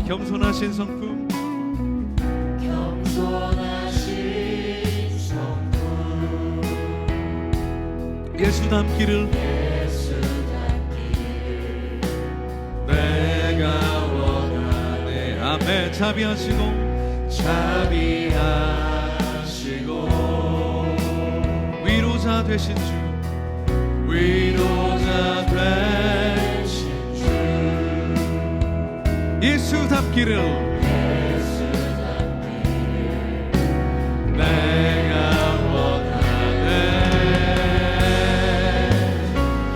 겸손하신 성품 겸손하신 성품 예수 닮기를 내가 원하네. 아멘. 자비하시고 자비하시고 위로자 되신 주 위로자 되신 주 예수 닮기를 내가 원하네.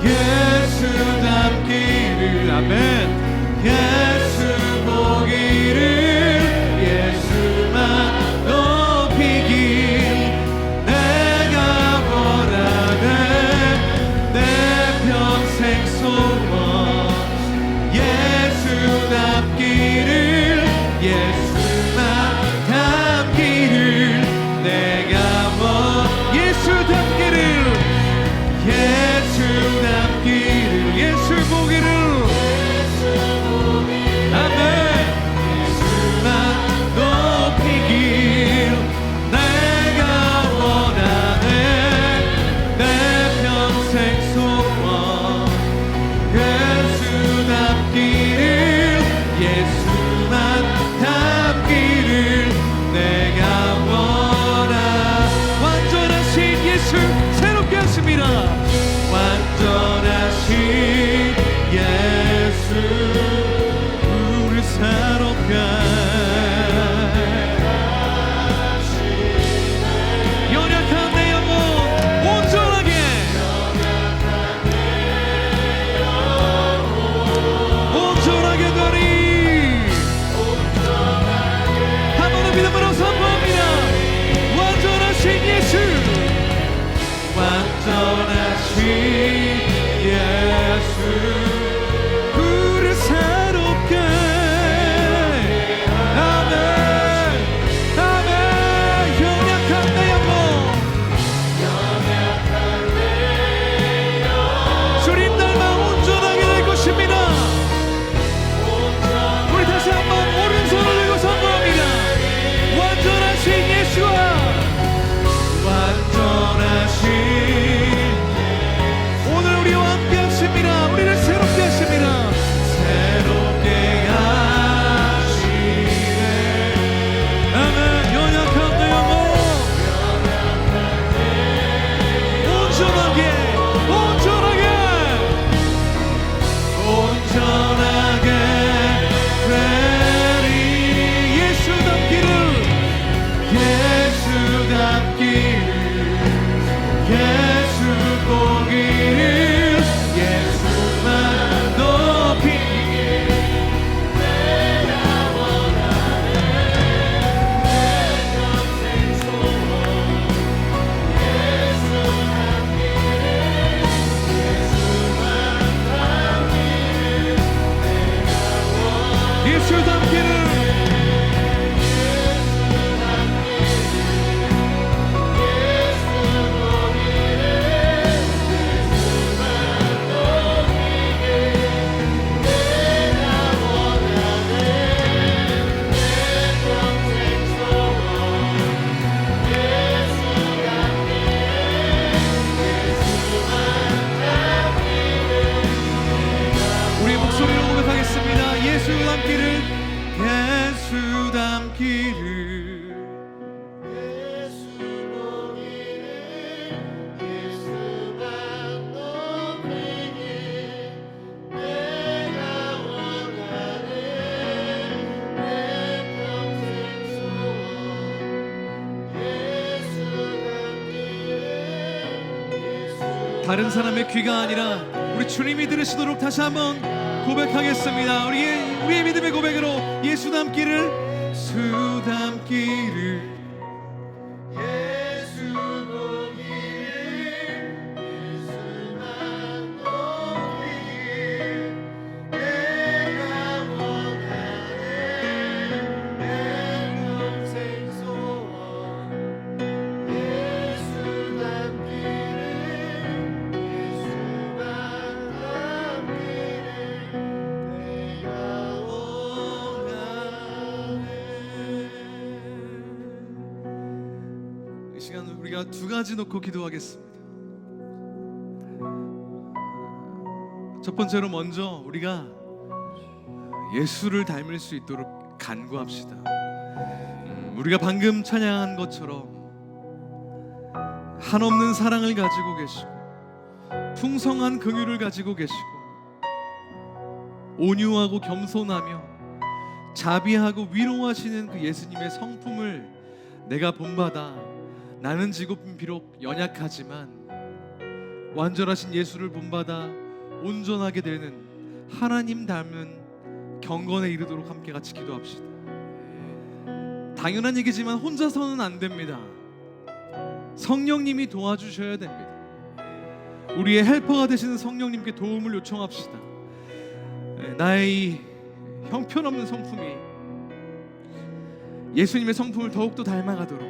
예수 닮기를 아멘. 예수 보기를 예수만 높이길 내가 원하네. 내 평생 소원 예수 닮기를 예수만 닮기를 내가 예수 닮기를 예수 닮기를 예수 보기를 아멘. 예수만 높이길 내가 원하네. 내 평생 소원 예수 닮기를 예수만 닮기를 내가 원하. 완전하신 예수 새롭게 하십니다. 완전하신 예수 우리 새롭게 연약한 내 영혼 온전하게 온전하게 되리. 한 번 더 믿음으로 선포합니다. 완전하신 예수 완전하신 예수 우리 새롭게 아멘 아멘. 연약한 내 영혼 주님 닮아 온전하게 될 것입니다. 우리 다시 한번 오른손을 들고 선포합니다. 완전하신 예수와 완전하신 오늘 우리와 함께 하십니다. 우리를 새롭게 하십니다. 새롭게 하시네. 아멘. 연약한 내 영혼 온전하게 온전하게 온전하게 되리. 예수 닮기를 예수 닮기를 예수 보기를 예수만 높이길 내가 원하네. 내 평생 소원 예수 닮기를 예수만 닮기를 내가 원하네. 예수 닮기를 우리 목소리로 고백하겠습니다. 예수 닮기를 다른 사람의 귀가 아니라 우리 주님이 들으시도록 다시 한번 고백하겠습니다. 우리의 믿음의 고백으로 예수 닮기를 예수 보기를 예수만 높이길 내가 원하네 내 평생 소원 예수 닮기를 예수만 닮기를 내가 이 시간 우리가 두 가지 놓고 기도하겠습니다. 첫 번째로 먼저 우리가 예수를 닮을 수 있도록 간구합시다. 우리가 방금 찬양한 것처럼 한없는 사랑을 가지고 계시고 풍성한 긍휼을 가지고 계시고 온유하고 겸손하며 자비하고 위로하시는 그 예수님의 성품을 내가 본받아 나는 지금 비록 연약하지만 완전하신 예수를 본받아 온전하게 되는 하나님 닮은 경건에 이르도록 함께 같이 기도합시다. 당연한 얘기지만 혼자서는 안 됩니다. 성령님이 도와주셔야 됩니다. 우리의 헬퍼가 되시는 성령님께 도움을 요청합시다. 나의 이 형편없는 성품이 예수님의 성품을 더욱더 닮아가도록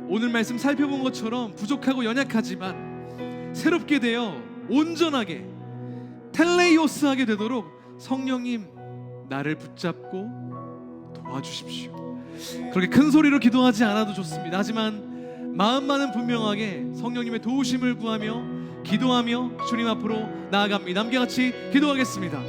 오늘 말씀 살펴본 것처럼 부족하고 연약하지만 새롭게 되어 온전하게 텔레이오스하게 되도록 성령님 나를 붙잡고 도와주십시오. 그렇게 큰 소리로 기도하지 않아도 좋습니다. 하지만 마음만은 분명하게 성령님의 도우심을 구하며 기도하며 주님 앞으로 나아갑니다. 함께 같이 기도하겠습니다.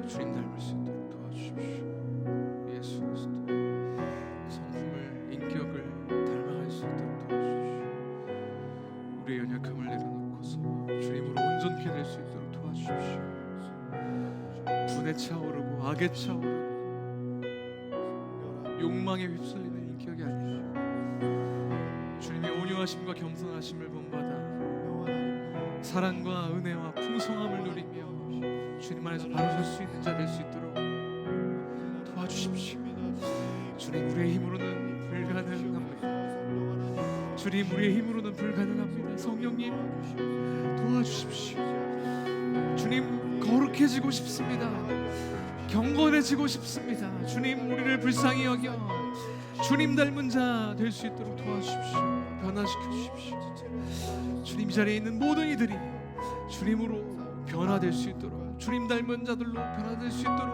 주님 닮을 수 있도록 도와주십시오. 예수 그리스도의 성품을 인격을 닮아갈 수 있도록 도와주십시오. 우리의 연약함을 내려놓고서 주님으로 온전케 될 수 있도록 도와주십시오. 분에 차오르고 악에 차오르고 욕망에 휩쓸리는 인격이 아니라 주님의 온유하심과 겸손하심을 본받아 사랑과 은혜와 풍성함을 누리며 주님 안에서 바로 설 수 있는 자 될 수 있도록 도와주십시오. 주님 우리의 힘으로는 불가능합니다. 주님 우리의 힘으로는 불가능합니다. 성령님 도와주십시오. 주님 거룩해지고 싶습니다. 경건해지고 싶습니다. 주님 우리를 불쌍히 여겨 주님 닮은 자 될 수 있도록 도와주십시오. 변화시켜 주십시오. 주님 자리에 있는 모든 이들이 주님으로 변화될 수 있도록 주님 닮은 자들로 변화될 수 있도록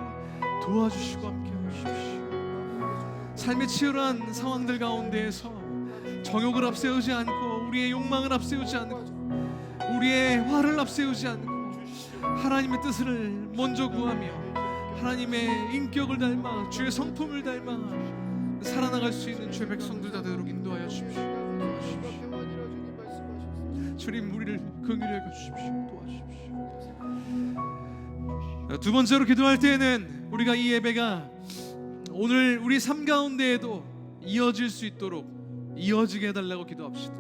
도와주시고 함께 하십시오. 삶의 치열한 상황들 가운데에서 정욕을 앞세우지 않고 우리의 욕망을 앞세우지 않고 우리의 화를 앞세우지 않고 하나님의 뜻을 먼저 구하며 하나님의 인격을 닮아 주의 성품을 닮아 살아나갈 수 있는 주의 백성들 다 되도록 인도하여 주십시오. 주님 우리를 긍휼히 여겨 주십시오. 도와주십시오. 두 번째로 기도할 때에는 우리가 이 예배가 오늘 우리 삶 가운데에도 이어질 수 있도록 이어지게 해달라고 기도합시다.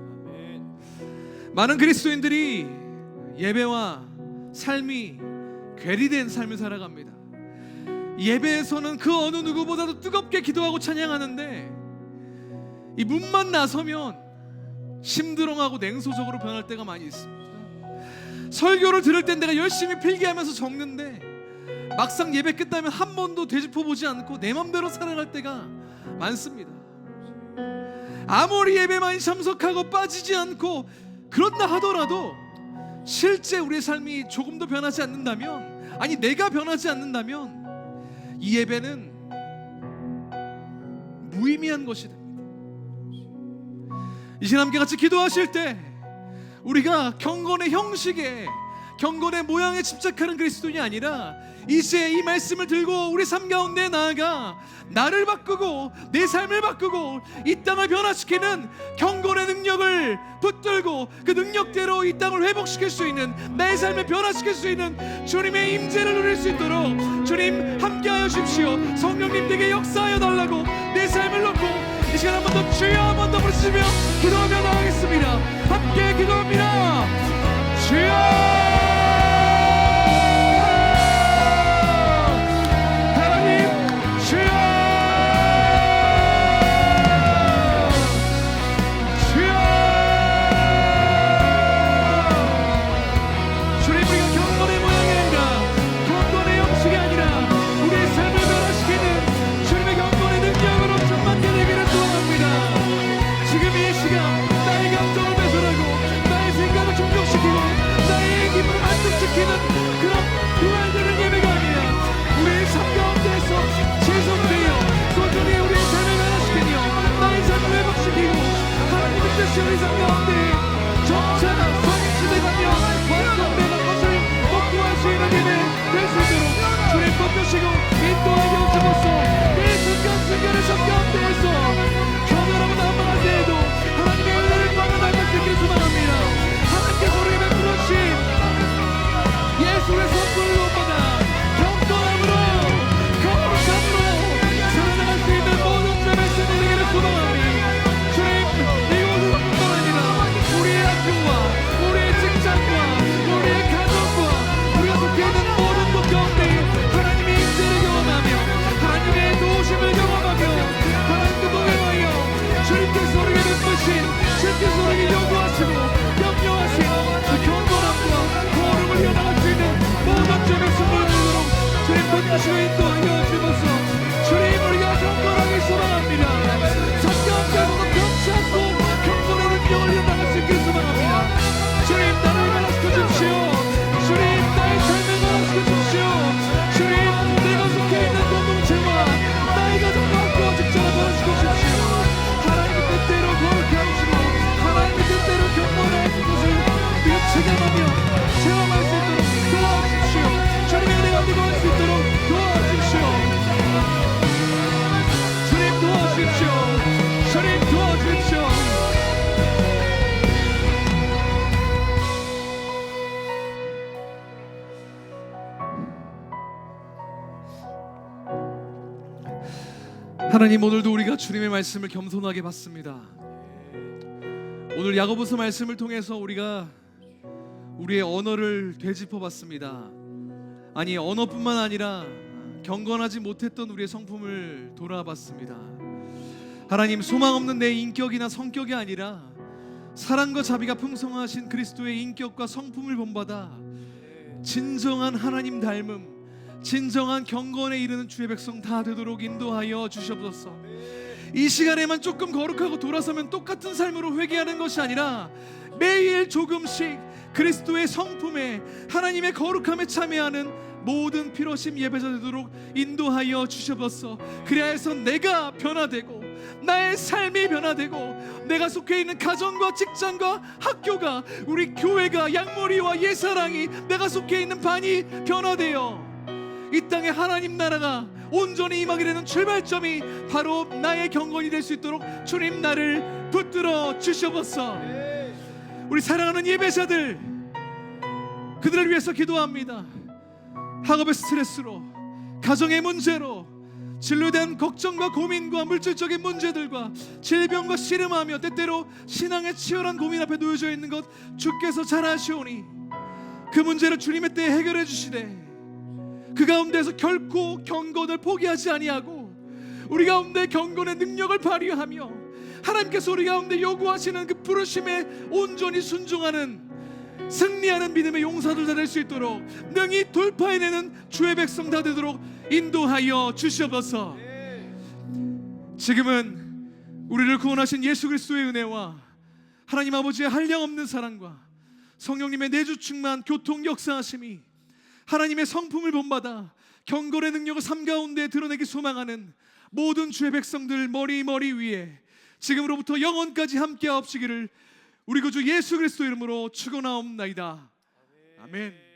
많은 그리스도인들이 예배와 삶이 괴리된 삶을 살아갑니다. 예배에서는 그 어느 누구보다도 뜨겁게 기도하고 찬양하는데 이 문만 나서면 심드렁하고 냉소적으로 변할 때가 많이 있습니다. 설교를 들을 땐 내가 열심히 필기하면서 적는데 막상 예배 끝나면 한 번도 되짚어보지 않고 내 맘대로 살아갈 때가 많습니다. 아무리 예배만 참석하고 빠지지 않고 그런다 하더라도 실제 우리의 삶이 조금도 변하지 않는다면, 아니 내가 변하지 않는다면 이 예배는 무의미한 것이 됩니다. 이 시간 함께 같이 기도하실 때 우리가 경건의 형식에, 경건의 모양에 집착하는 그리스도인이 아니라 이제 이 말씀을 들고 우리 삶 가운데 나아가 나를 바꾸고 내 삶을 바꾸고 이 땅을 변화시키는 경건의 능력을 붙들고 그 능력대로 이 땅을 회복시킬 수 있는, 나의 삶을 변화시킬 수 있는 주님의 임재를 누릴 수 있도록 주님 함께하여 주십시오. 성령님 내게 역사하여 달라고 내 삶을 놓고 이 시간 한 번 더 주여 한 번 더 부르시며 기도하며 나가겠습니다. 함께 기도합니다. 주여 우리 삶 가운데 적잖아 성취되가며 완성되는 것을 목표할 수 있는 예배 될 수 있도록 주님 뽑으시고 인도하여 주옵소서. 이 순간순간의 삶 가운데에서 견고하고 난망할 때에도 하나님의 은혜를 받아나갈 수 있기를 소망합니다. 하나님께서 우리에게 베풀으신 예수의 선물로보다 경건함으로 거룩함으로 살아나갈 수 있는 모든 점의 승리 되기를 소망합니다. 우리의 직장과 우리의 가정과 우리가 속해 있는 모든 것 가운데 하나님의 임재를 경험하며 하나님의 도우심을 경험하며 하나님께 동행하여 주님께서 우리에게 베푸신, 주님께서 우리에게 요구하시고 염려하신 그 경건함과 거룩을 이어나갈 수 있는 모든 점의 승부를 주도록 주님 베푸시고 인도하여 주옵소서. 주님 우리가 경건하게 소망합니다. 성경께서도 변치 않고 경건의 능력을 이어나갈 수 있기를 소망합니다. 주님 나를 변화시켜 주십시오. 주님 나의 삶을 변화시켜 주십시오. 주님 내가 속해 있는 공동체와 나의 가정과 학교와 직장을 변화시켜 주십시오. 하나님의 뜻대로 거룩해 하시고 하나님의 뜻대로 경건한 것을 우리가 체감하며 체험할 수 있도록 도와주십시오. 주님의 은혜가 되고 할 수 있도록 도와주십시오. 주님 도와주십시오. 주님 도와주십시오. 하나님 오늘도 우리가 주님의 말씀을 겸손하게 받습니다. 오늘 야고보서 말씀을 통해서 우리가 우리의 언어를 되짚어 봤습니다. 아니 언어뿐만 아니라 경건하지 못했던 우리의 성품을 돌아봤습니다. 하나님 소망 없는 내 인격이나 성격이 아니라 사랑과 자비가 풍성하신 그리스도의 인격과 성품을 본받아 진정한 하나님 닮음, 진정한 경건에 이르는 주의 백성 다 되도록 인도하여 주시옵소서. 이 시간에만 조금 거룩하고 돌아서면 똑같은 삶으로 회개하는 것이 아니라 매일 조금씩 그리스도의 성품에 하나님의 거룩함에 참여하는 모든 피로심 예배자 되도록 인도하여 주시옵소서. 그래야 해서 내가 변화되고 나의 삶이 변화되고 내가 속해 있는 가정과 직장과 학교가, 우리 교회가, 양머리와 옛사랑이, 내가 속해 있는 반이 변화되어 이 땅에 하나님 나라가 온전히 임하게 되는 출발점이 바로 나의 경건이 될 수 있도록 주님 나를 붙들어 주시옵소서. 우리 사랑하는 예배자들, 그들을 위해서 기도합니다. 학업의 스트레스로, 가정의 문제로, 진로에 대한 걱정과 고민과 물질적인 문제들과 질병과 씨름하며 때때로 신앙의 치열한 고민 앞에 놓여져 있는 것 주께서 잘 아시오니 그 문제를 주님의 때에 해결해 주시되 그 가운데서 결코 경건을 포기하지 아니하고 우리 가운데 경건의 능력을 발휘하며 하나님께서 우리 가운데 요구하시는 그 부르심에 온전히 순종하는 승리하는 믿음의 용사들 다 될 수 있도록 능히 돌파해내는 주의 백성 다 되도록 인도하여 주시옵소서. 지금은 우리를 구원하신 예수 그리스도의 은혜와 하나님 아버지의 한량없는 사랑과 성령님의 내주 충만 교통 역사하심이 하나님의 성품을 본받아 경건의 능력을 삶 가운데 드러내기 소망하는 모든 주의 백성들 머리 위에 지금으로부터 영원까지 함께 하옵시기를 우리 구주 예수 그리스도 이름으로 축원하옵나이다. 아멘.